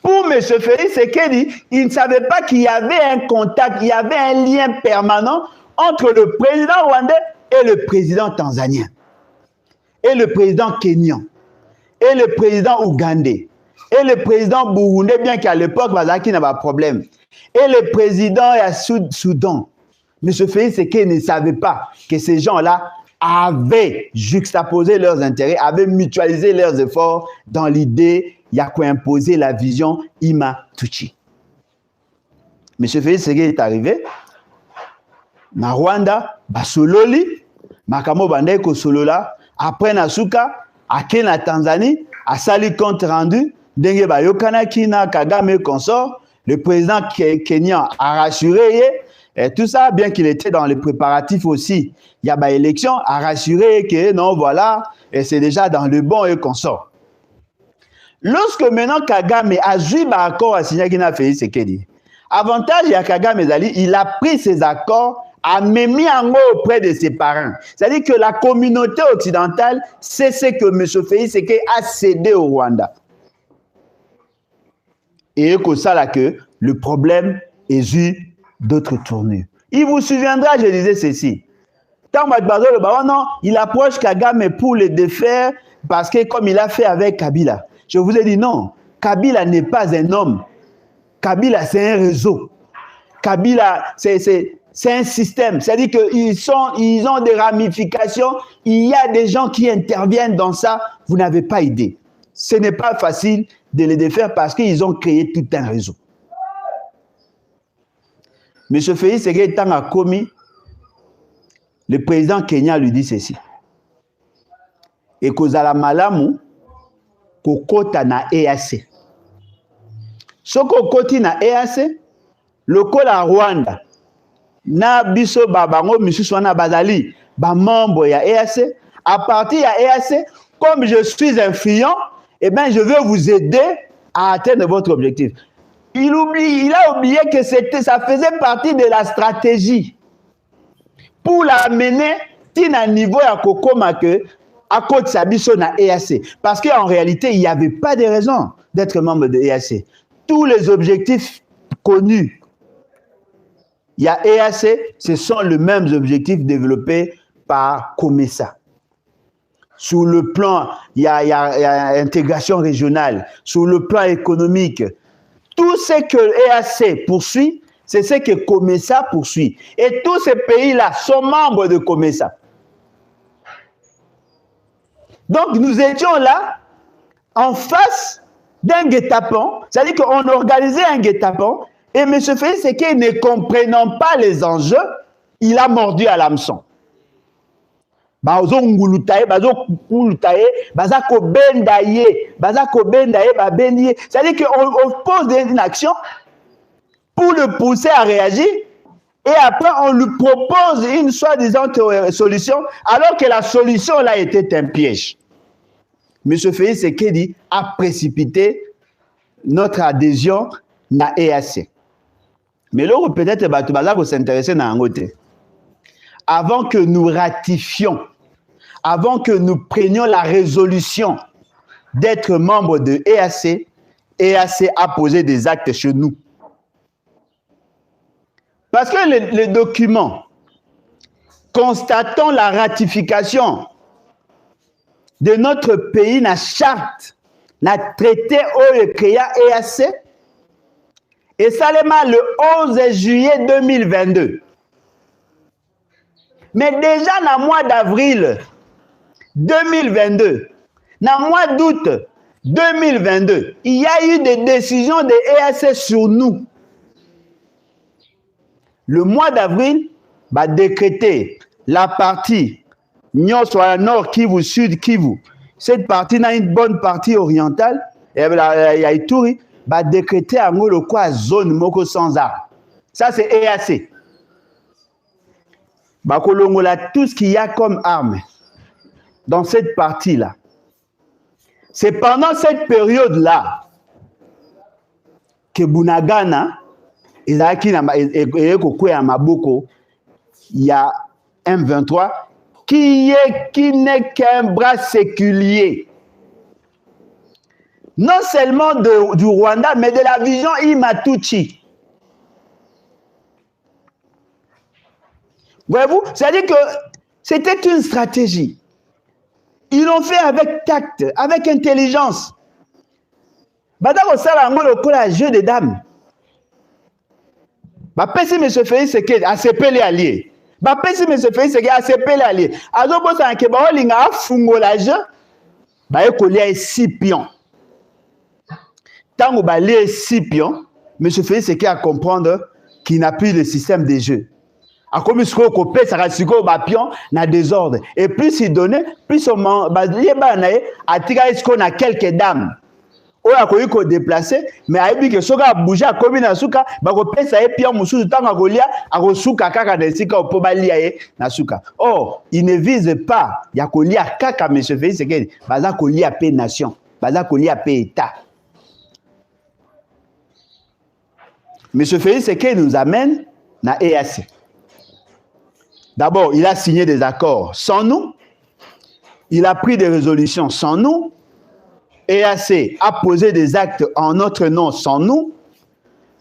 S1: Pour M. Félix Tshisekedi, il ne savait pas qu'il y avait un contact, il y avait un lien permanent entre le président rwandais et le président tanzanien, et le président kenyan, et le président ougandais, et le président burundais, bien qu'à l'époque, il n'y avait pas de problème, et le président Soudan. M. Félix Tshisekedi ne savait pas que ces gens-là avaient juxtaposé leurs intérêts, avaient mutualisé leurs efforts dans l'idée il y a quoi imposer la vision Ima Tuchi. M. Félix Tshisekedi est arrivé, na Rwanda, Basololi, Makamo Bandeko Solola, après Nasuka, Ake na Tanzanie, a sali compte rendu, Denge Bayokana Kina, Kagame consort, le président kenyan a rassuré, et tout ça, bien qu'il était dans les préparatifs aussi, il y a une élection, a rassuré que non, voilà, et c'est déjà dans le bon et consort. Lorsque maintenant Kagame a joué l'accord à signer Guinée Félix Tshisekedi, avantage il y a Kagame Zali, il a pris ses accords, a mis en haut auprès de ses parents. C'est-à-dire que la communauté occidentale sait ce que M. Félix Tshisekedi a cédé au Rwanda. Et que ça là que le problème est eu d'autres tournures. Il vous souviendra, je disais ceci. Tant non, il approche Kagame pour le défaire parce que comme il a fait avec Kabila. Je vous ai dit non, Kabila n'est pas un homme. Kabila, c'est un réseau. Kabila, c'est un système. C'est-à-dire qu'ils ont des ramifications. Il y a des gens qui interviennent dans ça. Vous n'avez pas idée. Ce n'est pas facile de les défaire parce qu'ils ont créé tout un réseau. M. Félix Tshisekedi tant a commis, le président kenyan lui dit ceci. Et kozala malamu kokota na EAC. Soko koti na EAC, lokola Rwanda, na biso babango misusu wana bazali, ba membre ya EAC, à partir ya EAC, comme je suis influent, eh bien je vais vous aider à atteindre votre objectif. Il a oublié que ça faisait partie de la stratégie pour l'amener à un niveau à kokoma que à côté de Sabiso na EAC. Parce qu'en réalité, il n'y avait pas de raison d'être membre de EAC. Tous les objectifs connus, il y a EAC, ce sont les mêmes objectifs développés par COMESA. Sur le plan, il y a intégration régionale. Sur le plan économique, tout ce que EAC poursuit, c'est ce que COMESA poursuit. Et tous ces pays-là sont membres de COMESA. Donc, nous étions là, en face d'un guet-apens, c'est-à-dire qu'on organisait un guet-apens, et M. Félix Tshisekedi, ne comprenant pas les enjeux, il a mordu à l'hameçon. bazo ngulutaye, bazo kulutaye, baza ko bendaye, babendiye. C'est-à-dire qu'on pose une action pour le pousser à réagir, et après on lui propose une soi-disant solution, alors que la solution là était un piège. M. Félix Tshisekedi a précipité notre adhésion à EAC. Mais là, peut-être que vous s'intéresser à un côté. Avant que nous ratifions, avant que nous prenions la résolution d'être membre de EAC, EAC a posé des actes chez nous. Parce que les documents constatant la ratification de notre pays, la charte, la traité au créa EAC, et ça le 11 juillet 2022. Mais déjà dans le mois d'avril 2022, dans le mois d'août 2022, il y a eu des décisions de EAC sur nous. Le mois d'avril va décréter la partie Nyoswa Nord Kivu, Sud Kivu. Cette partie a une bonne partie orientale, et il y a Ituri, va décréter en gros le quoi zone moko sans armes. Ça c'est EAC. Bakolongola tout ce qu'il y a comme armes dans cette partie-là. C'est pendant cette période-là que Bunagana, il y a M23 qui n'est qu'un bras séculier. Non seulement du Rwanda, mais de la vision Imatuchi. Voyez-vous, c'est-à-dire que c'était une stratégie. Ils l'ont fait avec tact, avec intelligence. Badako Salango le coup la jeu des dames. Bapesi M. Félix Tshisekedi ACP les alliés. Bapesi M. Félix Tshisekedi ACP les alliés. Azobo sanke baolinga afungola jeu. Baye kolia 6 pions. Tango balie 6 pions, M. Félix Tshisekedi à comprendre qu'il n'a plus le système de jeu. A comme il se coupe, ça reste un pion na désordre. Et plus il donnait, plus on a quelques dames. On a connu qu'on déplacer, mais a dit que ce gars a bougé à combien de souka, ça est pion moussou du temps à Golia, à Rosuka kaka de sika au Pobalia na souka. Or, il ne vise pas, il y a Kolia kaka, M. Félix Tshisekedi, baza Kolia paix nation, baza Kolia paix état. M. Félix Tshisekedi nous amène na EAC. D'abord, il a signé des accords sans nous. Il a pris des résolutions sans nous. EAC a posé des actes en notre nom sans nous.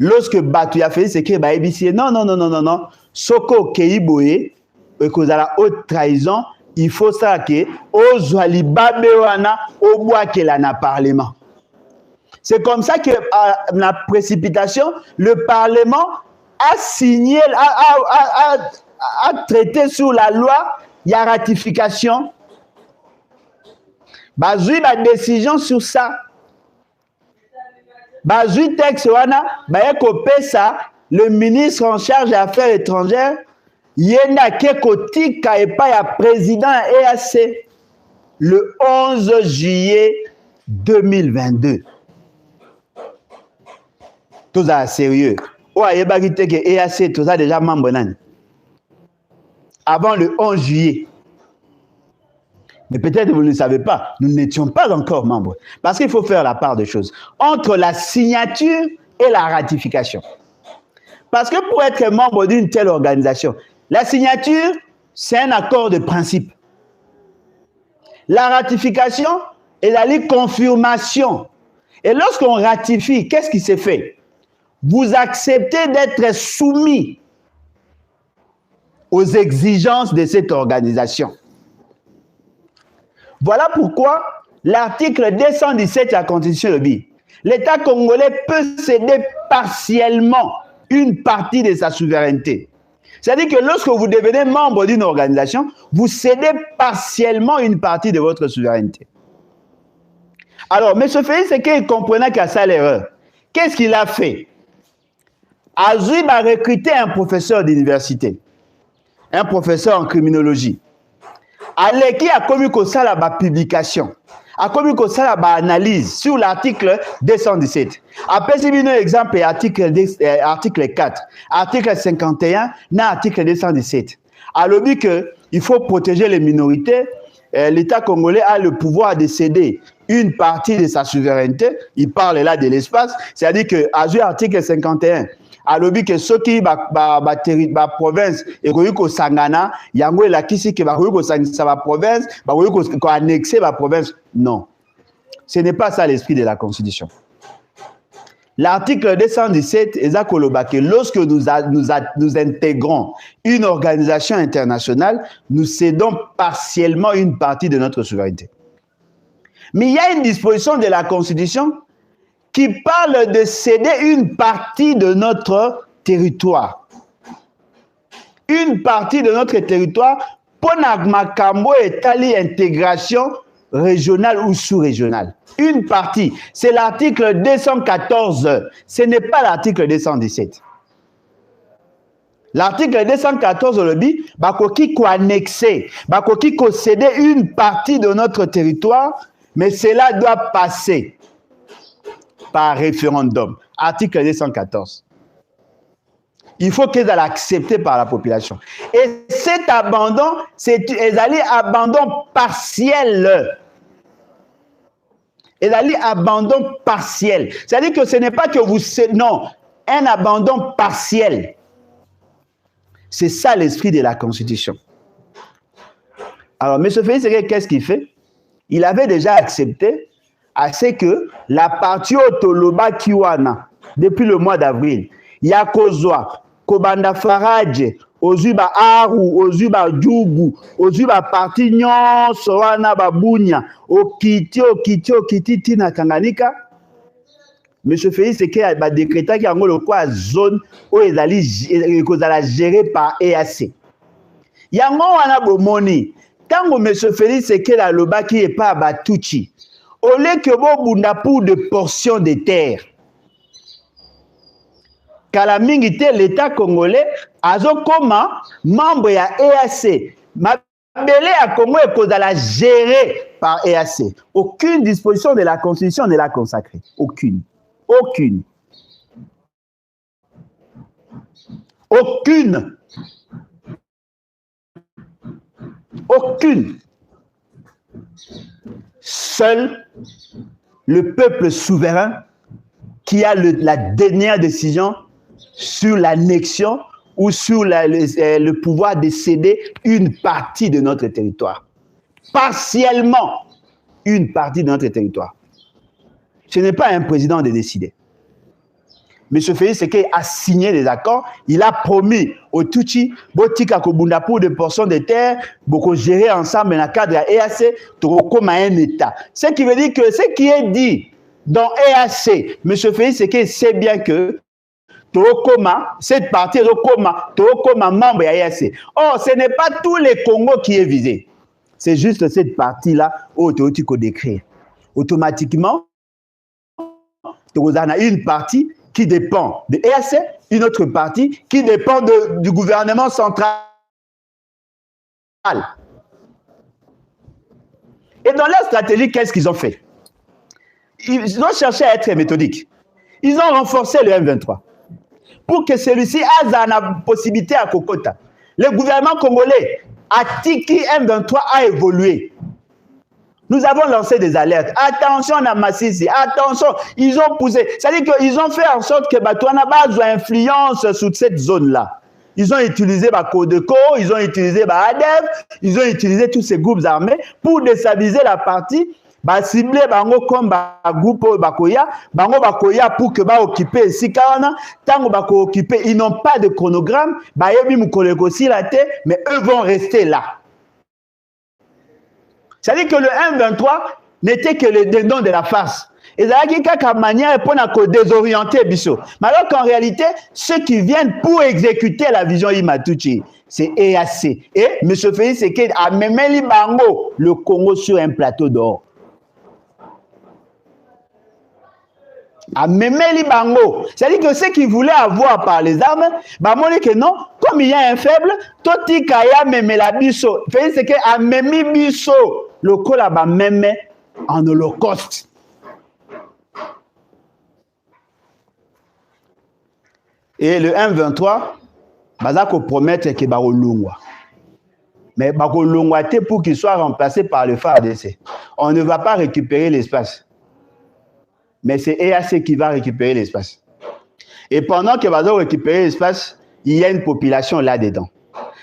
S1: Lorsque Batu a fait ce qu'il a dit, non. Soko Keiboye, et cause à la haute trahison, il faut ça que Ozwali Babewana, au bois qu'elle en a parlement. C'est comme ça que la précipitation, le Parlement a signé, a traité sur la loi, il y a ratification. Bazoui la décision sur ça. Bazoui texte wana, baye ça, le ministre en charge des affaires étrangères, yenda kekotika et pas ya président EAC le 11 juillet 2022. Tout ça sérieux. Ouais, yebaki que EAC tout ça déjà membre nan. Avant le 11 juillet. Mais peut-être vous ne le savez pas, nous n'étions pas encore membres. Parce qu'il faut faire la part des choses. Entre la signature et la ratification. Parce que pour être membre d'une telle organisation, la signature, c'est un accord de principe. La ratification est la confirmation. Et lorsqu'on ratifie, qu'est-ce qui s'est fait? Vous acceptez d'être soumis aux exigences de cette organisation. Voilà pourquoi l'article 217 de la Constitution le dit. L'État congolais peut céder partiellement une partie de sa souveraineté. C'est-à-dire que lorsque vous devenez membre d'une organisation, vous cédez partiellement une partie de votre souveraineté. Alors, M. Félix, c'est qu'il comprenait qu'il y a ça l'erreur. Qu'est-ce qu'il a fait? Azub a recruté un professeur d'université. Un professeur en criminologie. aleki a commis que ça la publication, a commis que ça la analyse sur l'article 217. Après si un exemple article 4, article 51, na article 217. Alors dit que il faut protéger les minorités. L'État congolais a le pouvoir de céder une partie de sa souveraineté. Il parle là de l'espace, c'est-à-dire que à l'article 51. Alors que ceux qui ba province et ko sangana yango la kisi que ba ko sangisa ba province ba ko annexer ba province. Non, ce n'est pas ça l'esprit de la Constitution. L'article 217 est que lorsque nous intégrons une organisation internationale, nous cédons partiellement une partie de notre souveraineté. Mais il y a une disposition de la Constitution qui parle de céder une partie de notre territoire. Une partie de notre territoire pour makambo et tali intégration régionale ou sous-régionale. Une partie, c'est l'article 214, ce n'est pas l'article 217. L'article 214 le dit, bakoki ko annexer, bakoki ko céder une partie de notre territoire, mais cela doit passer par référendum. Article 214. Il faut qu'elle soit acceptée par la population. Et cet abandon, c'est un abandon partiel. Et d'aller abandon partiel. C'est-à-dire que ce n'est pas que vous... Non, un abandon partiel. C'est ça l'esprit de la Constitution. Alors, M. Félix, qu'est-ce qu'il fait? Il avait déjà accepté à ce que la partie Otoloba Kiwana, depuis le mois d'avril, Yakozwa, Kobanda Faradje, Ozuba Aru, Ozuba Djougou, Ozuba parti nyonso wana babunya, Okiti tina Tanganyika. Monsieur Félix c'est qu'il a décrété qu'il y a une zone où ils allaient gérer par EAC. Yango wana bomoni, tango Monsieur Félix c'est qu'il a le bas qui est pas Batuchi. Au lieu que bo bunda pour de portions de terre. Kalamingite l'État congolais azokoma membre ya EAC. Mabele à Congo est kozala géré par EAC. Aucune disposition de la Constitution ne l'a consacré. Aucune. Aucune. Aucune. Aucune. Seul le peuple souverain qui a la dernière décision sur l'annexion ou sur le pouvoir de céder une partie de notre territoire. Partiellement, une partie de notre territoire. Ce n'est pas un président de décider. M. Félix Sekei a signé des accords. Il a promis au Tutsi, Botika Kobunda pour des portions de terre, beaucoup gérer ensemble dans le cadre de EAC, comme un État. Ce qui veut dire que ce qui est dit dans EAC, M. Félix Sekei sait bien que cette partie est membre de EAC. Or, ce n'est pas tout le Congo qui est visé. C'est juste cette partie-là où tu peux décrire. Automatiquement, tu as une partie qui dépend de EAC, une autre partie qui dépend du gouvernement central. Et dans leur stratégie, qu'est-ce qu'ils ont fait? Ils ont cherché à être méthodiques. Ils ont renforcé le M23 pour que celui-ci ait la possibilité à Kokota. Le gouvernement congolais a dit que M23 a évolué. Nous avons lancé des alertes. Attention à Massissi, attention, ils ont poussé. C'est-à-dire qu'ils ont fait en sorte que Batouana a influence sur cette zone-là. Ils ont utilisé Codeco, ils ont utilisé ADEF, ils ont utilisé tous ces groupes armés pour déstabiliser la partie, cibler bango comme groupe Bakoya, bango Bakoya pour que occuper Sikana, tant que occuper, ils n'ont pas de chronogramme, bayebi mukoleko silate, mais eux vont rester là. C'est-à-dire que le M23 n'était que le dindon de la farce. Et ça a une manière pour désorienter Bisso. Mais alors qu'en réalité, ceux qui viennent pour exécuter la vision Imatuchi, c'est EAC. Et M. Félix Sekei a même Bango, le Congo sur un plateau d'or. Amemeli bango. C'est-à-dire que ceux qui voulaient avoir par les armes, bah moi que non, comme il y a un faible, toti kaya memela biso. C'est que amemi biso le kola ba meme en holocauste. Et le 1-23, bazako promettre que ba olungwa. Mais ba olungwa te pour qu'il soit remplacé par le FARDC. On ne va pas récupérer l'espace. Mais c'est EAC qui va récupérer l'espace. Et pendant que va récupérer l'espace, il y a une population là-dedans.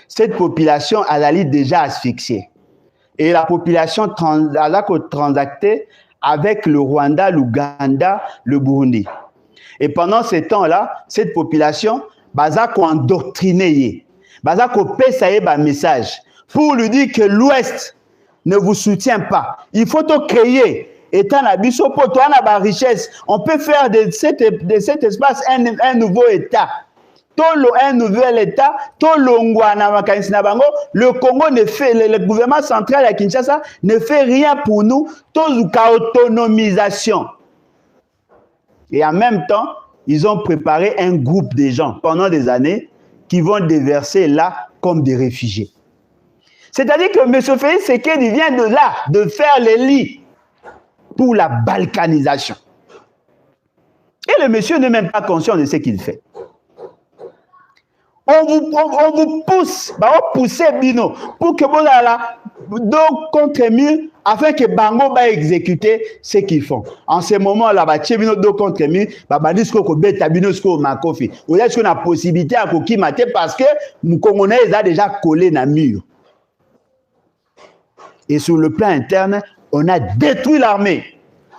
S1: Cette population, elle a déjà asphyxiée. Et la population a transacté avec le Rwanda, l'Ouganda, le Burundi. Et pendant ce temps-là, cette population, baza ko endoctriné, baza ko pessaye ba message pour lui dire que l'Ouest ne vous soutient pas. Il faut te créer. Étant la biso pour toi, on a la richesse. On peut faire de cet espace un nouveau État. Un nouvel État. Le Congo ne fait, le gouvernement central à Kinshasa ne fait rien pour nous. Autonomisation. Et en même temps, ils ont préparé un groupe de gens pendant des années qui vont déverser là comme des réfugiés. C'est-à-dire que M. Félix Tshisekedi vient de là, de faire les lits pour la balkanisation. Et le monsieur n'est même pas conscient de ce qu'il fait. On vous pousse, on pousse Bino pour que vous ayez dos contre mur afin que Bango va exécuter ce qu'ils font. En ce moment-là, Bino dos contre mur, Babanisko ko beta Bino sko makofi. Ou est-ce qu'on a possibilité à kokimate parce que nous Congolais a déjà collé dans le mur. Et sur le plan interne, on a détruit l'armée,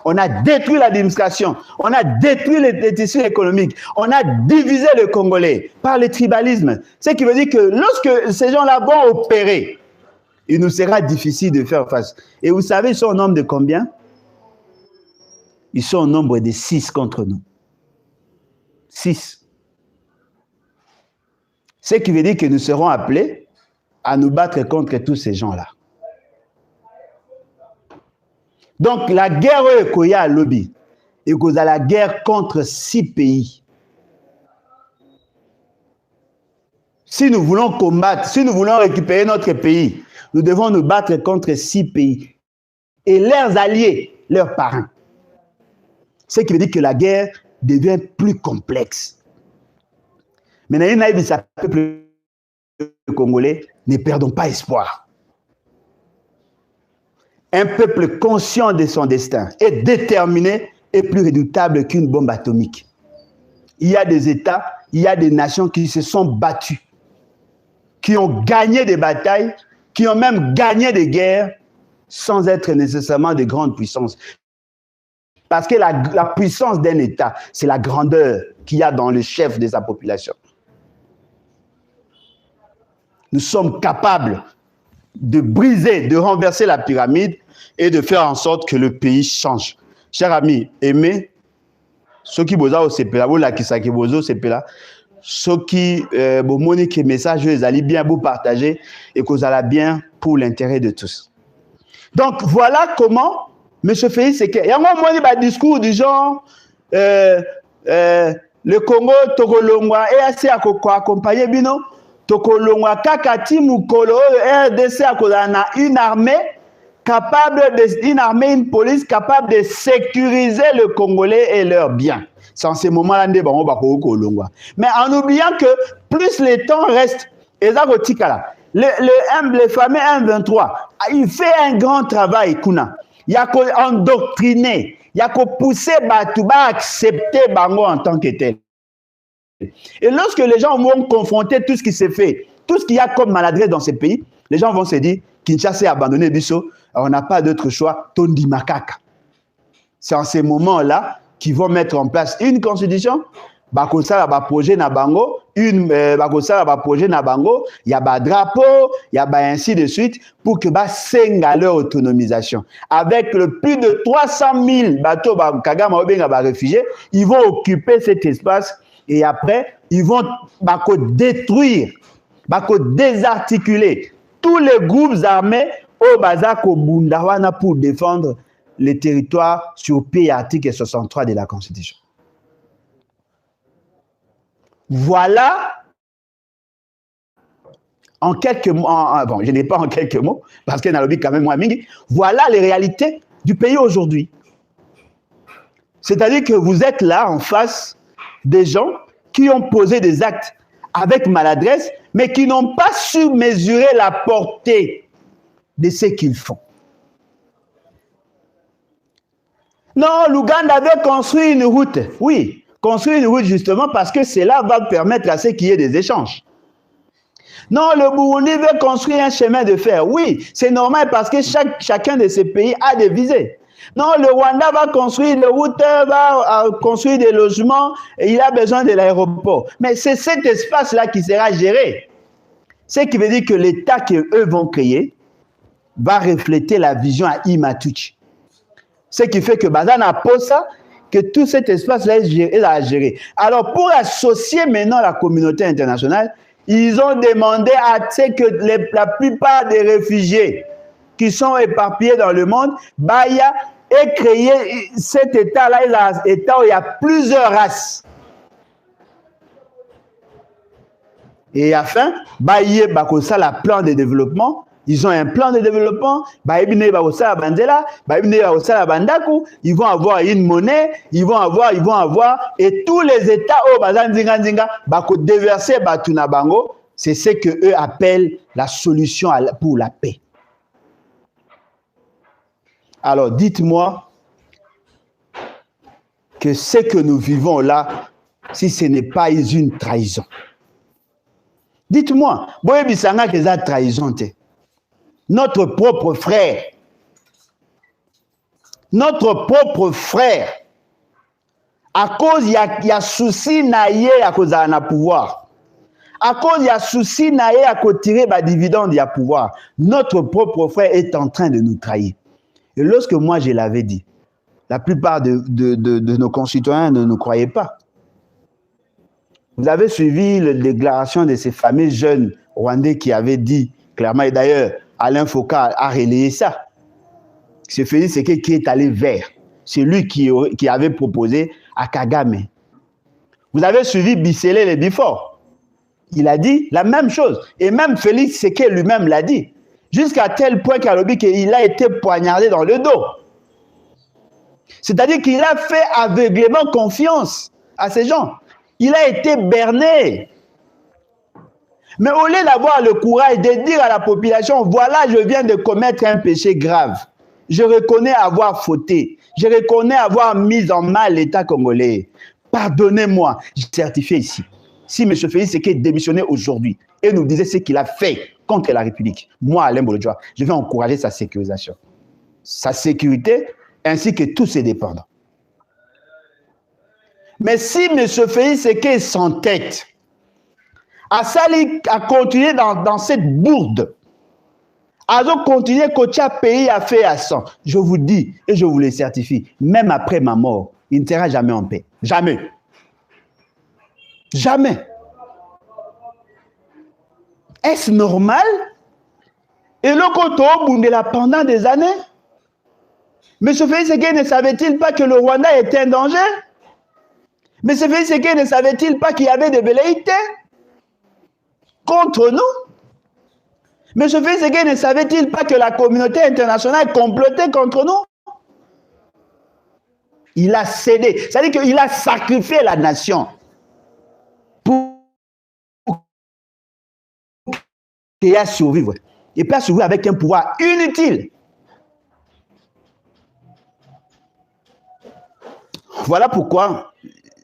S1: on a détruit l'administration, on a détruit les tissus économiques, on a divisé le Congolais par le tribalisme. Ce qui veut dire que lorsque ces gens-là vont opérer, il nous sera difficile de faire face. Et vous savez, ils sont au nombre de combien? Ils sont au nombre de 6 contre nous. 6. Ce qui veut dire que nous serons appelés à nous battre contre tous ces gens-là. Donc, la guerre Koya lobby, et cause à la guerre contre 6 pays. Si nous voulons combattre, si nous voulons récupérer notre pays, nous devons nous battre contre 6 pays et leurs alliés, leurs parents. Ce qui veut dire que la guerre devient plus complexe. Mais dans peuple congolais, ne perdons pas espoir. Un peuple conscient de son destin et déterminé est plus redoutable qu'une bombe atomique. Il y a des États, il y a des nations qui se sont battues, qui ont gagné des batailles, qui ont même gagné des guerres sans être nécessairement de grandes puissances. Parce que la puissance d'un État, c'est la grandeur qu'il y a dans le chef de sa population. Nous sommes capables de briser, de renverser la pyramide et de faire en sorte que le pays change. Chers amis, aimez ceux qui boza au CPLA, vous la kisaki bozo CPLA, ceux qui bomoni que message vous allez bien vous partager et que vous allez bien pour l'intérêt de tous. Donc voilà comment M. Félix Tshisekedi, il y a un discours du genre le Congo Tokolongwa et assez accompagné bino Tokolongwa kakati mukolo RDC akozana une armée capable une police capable de sécuriser le Congolais et leurs biens. C'est en ce moment-là mais en oubliant que plus le temps reste, le fameux 1-23, il fait un grand travail. Il y a qu'à endoctriner, il y a qu'à pousser Batouba à accepter Bango en tant que tel. Et lorsque les gens vont confronter tout ce qui s'est fait, tout ce qu'il y a comme maladresse dans ces pays, les gens vont se dire Kinshasa a abandonné Bisso, on n'a pas d'autre choix, Tondi Makaka. C'est en ces moments-là qu'ils vont mettre en place une constitution, Bakosa va projet na bango, Bakosa va projet na bango, il y a un drapeau, il y a ainsi de suite, pour que senga leur autonomisation. Avec le plus de 300 000 bateaux Kagama Obenga réfugiés, ils vont occuper cet espace et après, ils vont détruire, désarticuler tous les groupes armés au Bazako Bundawana pour défendre les territoires sur pays article 63 de la Constitution. Voilà, en quelques mots, bon, je n'ai pas en quelques mots, parce qu'il y a un quand même moins mingi, voilà les réalités du pays aujourd'hui. C'est-à-dire que vous êtes là en face des gens qui ont posé des actes avec maladresse, mais qui n'ont pas su mesurer la portée de ce qu'ils font. Non, l'Ouganda avait construit une route. Oui, construire une route justement parce que cela va permettre à ce qu'il y ait des échanges. Non, le Burundi veut construire un chemin de fer. Oui, c'est normal parce que chacun de ces pays a des visées. Non, le Rwanda va construire une route, va construire des logements, et il a besoin de l'aéroport. Mais c'est cet espace-là qui sera géré. Ce qui veut dire que l'État qu'eux vont créer va refléter la vision à Imatuchi. Ce qui fait que Bazana Posa, que tout cet espace-là est à gérer. Alors, pour associer maintenant la communauté internationale, ils ont demandé à ce que la plupart des réfugiés qui sont éparpillés dans le monde, Baya ait créé cet État-là, un État où il y a plusieurs races. Et afin, Baya Bakosa, la plan de développement, ils ont un plan de développement, ils vont avoir une monnaie, ils vont avoir, et tous les États au Bazanzinga, bako déverser Batuna Bango, c'est ce qu'eux appellent la solution pour la paix. Alors dites-moi que ce que nous vivons là, si ce n'est pas une trahison. Dites-moi, boye bisanga que ça trahison te. Notre propre frère, à cause il y a souci naïe à cause d'un pouvoir, à cause il y a souci naïe à cause tirer des dividendes il y a pouvoir, notre propre frère est en train de nous trahir. Et lorsque moi je l'avais dit, la plupart de nos concitoyens ne nous croyaient pas. Vous avez suivi la déclaration de ces fameux jeunes Rwandais qui avaient dit clairement, et d'ailleurs Alain Foucault a relayé ça. C'est Félix Tshisekedi qui est allé vers. C'est lui qui avait proposé à Kagame. Vous avez suivi Bisele le Bifort. Il a dit la même chose. Et même Félix Tshisekedi lui-même l'a dit. Jusqu'à tel point qu'il a été poignardé dans le dos. C'est-à-dire qu'il a fait aveuglément confiance à ces gens. Il a été berné. Mais au lieu d'avoir le courage de dire à la population, voilà, je viens de commettre un péché grave. Je reconnais avoir fauté. Je reconnais avoir mis en mal l'État congolais. Pardonnez-moi, je certifie ici. Si M. Félix Tshisekedi démissionnait aujourd'hui et nous disait ce qu'il a fait contre la République, moi, Alain Bolodjoa, je vais encourager sa sécurisation. Sa sécurité ainsi que tous ses dépendants. Mais si M. Félix Tshisekedi s'entête à continuer dans cette bourde, à continuer qu'au pays a fait à 100, je vous dis et je vous le certifie, même après ma mort, il ne sera jamais en paix. Jamais. Jamais. Est-ce normal? Et le Koto Bundela pendant des années? M. Félix Tshisekedi ne savait-il pas que le Rwanda était un danger? M. Félix Tshisekedi ne savait-il pas qu'il y avait des velléités contre nous? M. Félix Tshisekedi ne savait-il pas que la communauté internationale complotait contre nous? Il a cédé. C'est-à-dire qu'il a sacrifié la nation pour qu'il a survivre. Et pas survivre avec un pouvoir inutile. Voilà pourquoi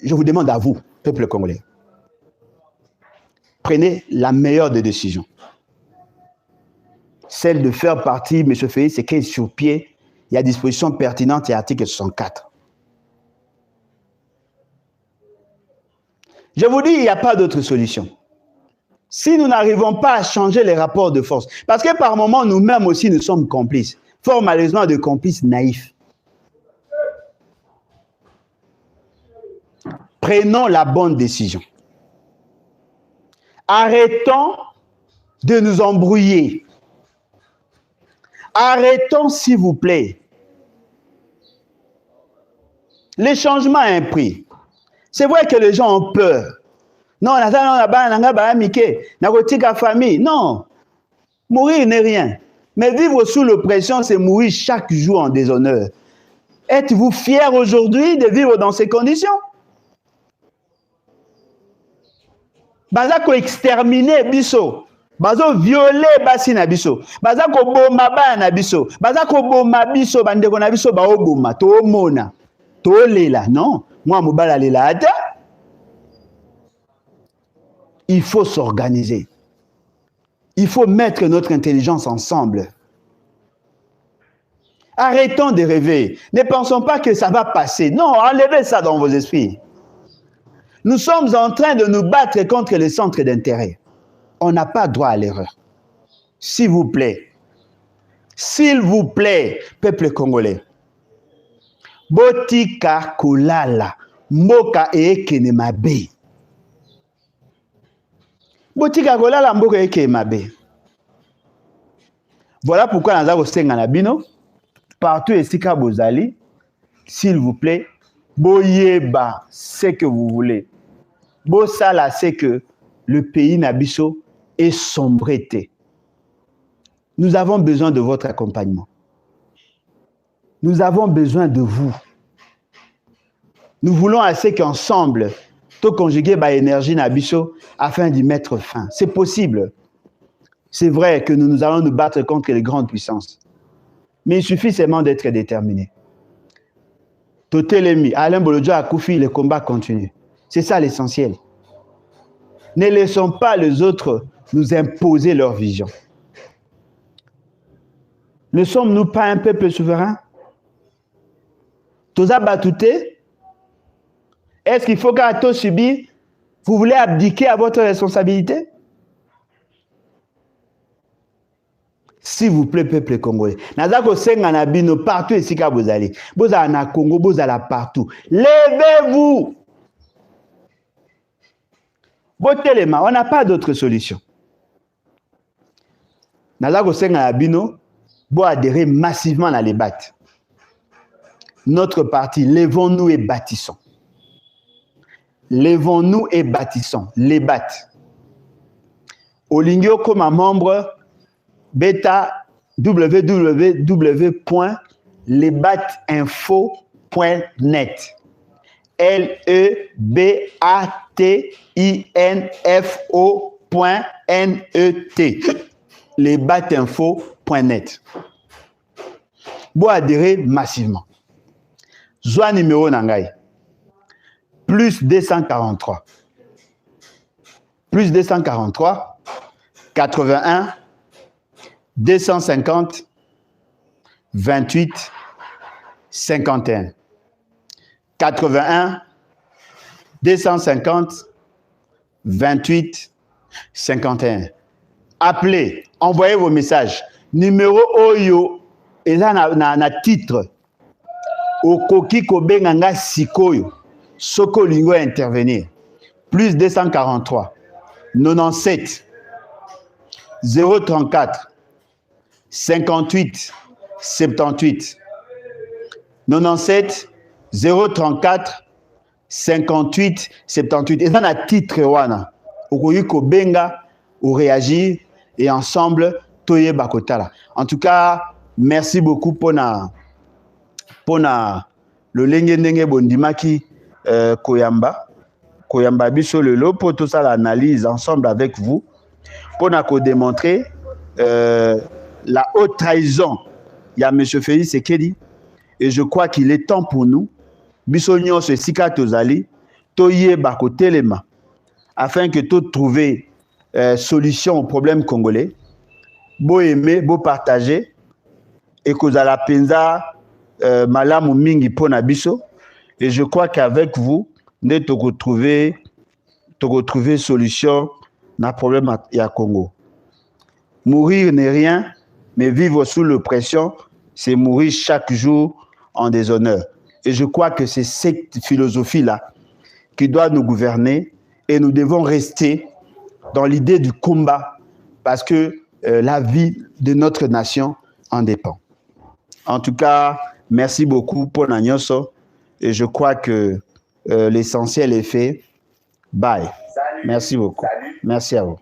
S1: je vous demande à vous, peuple congolais, prenez la meilleure des décisions. Celle de faire partie, M. Félix Tshisekedi sur pied, il y a disposition pertinente et article 64. Je vous dis, il n'y a pas d'autre solution. Si nous n'arrivons pas à changer les rapports de force, parce que par moments, nous-mêmes aussi, nous sommes complices, fort malheureusement de complices naïfs. Prenons la bonne décision. Arrêtons de nous embrouiller. Arrêtons, s'il vous plaît. Les changements à un prix. C'est vrai que les gens ont peur. Non, famille. Non. Mourir n'est rien. Mais vivre sous l'oppression, c'est mourir chaque jour en déshonneur. Êtes-vous fier aujourd'hui de vivre dans ces conditions? Bazako exterminer biso. Bazo violer basi na biso. Bazako boma ba na biso. Bazako boma biso bandeko na biso ba oboma to mona. To lela, non? Moi mobala lela ata. Il faut s'organiser. Il faut mettre notre intelligence ensemble. Arrêtons de rêver. Ne pensons pas que ça va passer. Non, enlevez ça dans vos esprits. Nous sommes en train de nous battre contre les centres d'intérêt. On n'a pas droit à l'erreur. S'il vous plaît, peuple congolais, botika kolala, mboka ekene mabe. Botika kolala, mboka ekene mabe. Voilà pourquoi nous avons senga na bino, partout esika bozali, s'il vous plaît, boyeba ce que vous voulez. Bosala, c'est que le pays Nabiso est sombreté. Nous avons besoin de votre accompagnement. Nous avons besoin de vous. Nous voulons assez qu'ensemble, tout conjuguer par énergie Nabiso afin d'y mettre fin. C'est possible. C'est vrai que nous allons nous battre contre les grandes puissances. Mais il suffit seulement d'être déterminé. Totelemi, Alain Bolodjo a Koufi, le combat continue. C'est ça l'essentiel. Ne laissons pas les autres nous imposer leur vision. Ne sommes-nous pas un peuple souverain? Toza batouté? Est-ce qu'il faut qu'à tout subir? Vous voulez abdiquer à votre responsabilité? S'il vous plaît, peuple congolais. Nazako senga na bino partout ici ka vous allez. Vous allez na Congo, vous allez partout. Levez-vous! Botelema, on n'a pas d'autre solution. Nazako senga na bino, vous adhérez massivement à les battre. Notre parti, levons-nous et bâtissons. Levons-nous et bâtissons. Les battre. Olingyo comme membre, bêta www.lebatinfo.net lebatinfo.net lebatinfo.net. Vous adhérez massivement. Zoa numéro Nangai. Plus 243. Plus 243. 81. 250. 28. 51. 81. 250. 28. 51. Appelez, envoyez vos messages. Numéro Oyo, et là, na titre. Okoki Kobenganga Sikoyo. Soko Lingo intervenir. Plus 243. 97. 034. 58. 78. 97. 034. 58. 78. Et là, na titre wana. Okoki Kobenga ou réagir et ensemble toye bakotala. En tout cas, merci beaucoup pour le lenge bondimaki koyamba biso lelo pour tout ça l'analyse ensemble avec vous pour démontrer la haute trahison. Il y a M. Félix Sekedi et je crois qu'il est temps pour nous biso nyonso sika tozali toye bakotelema afin que tout trouver solution au problème congolais. Beau aimer, beau partager et que la penza malamu mingi pona biso. Et je crois qu'avec vous, nous te retrouver solution na problème à Congo. Mourir n'est rien, mais vivre sous l'oppression, c'est mourir chaque jour en déshonneur. Et je crois que c'est cette philosophie-là qui doit nous gouverner et nous devons rester dans l'idée du combat parce que la vie de notre nation en dépend. En tout cas, merci beaucoup pour Nanyonso et je crois que l'essentiel est fait. Bye. Salut. Merci beaucoup.
S2: Salut.
S1: Merci à vous.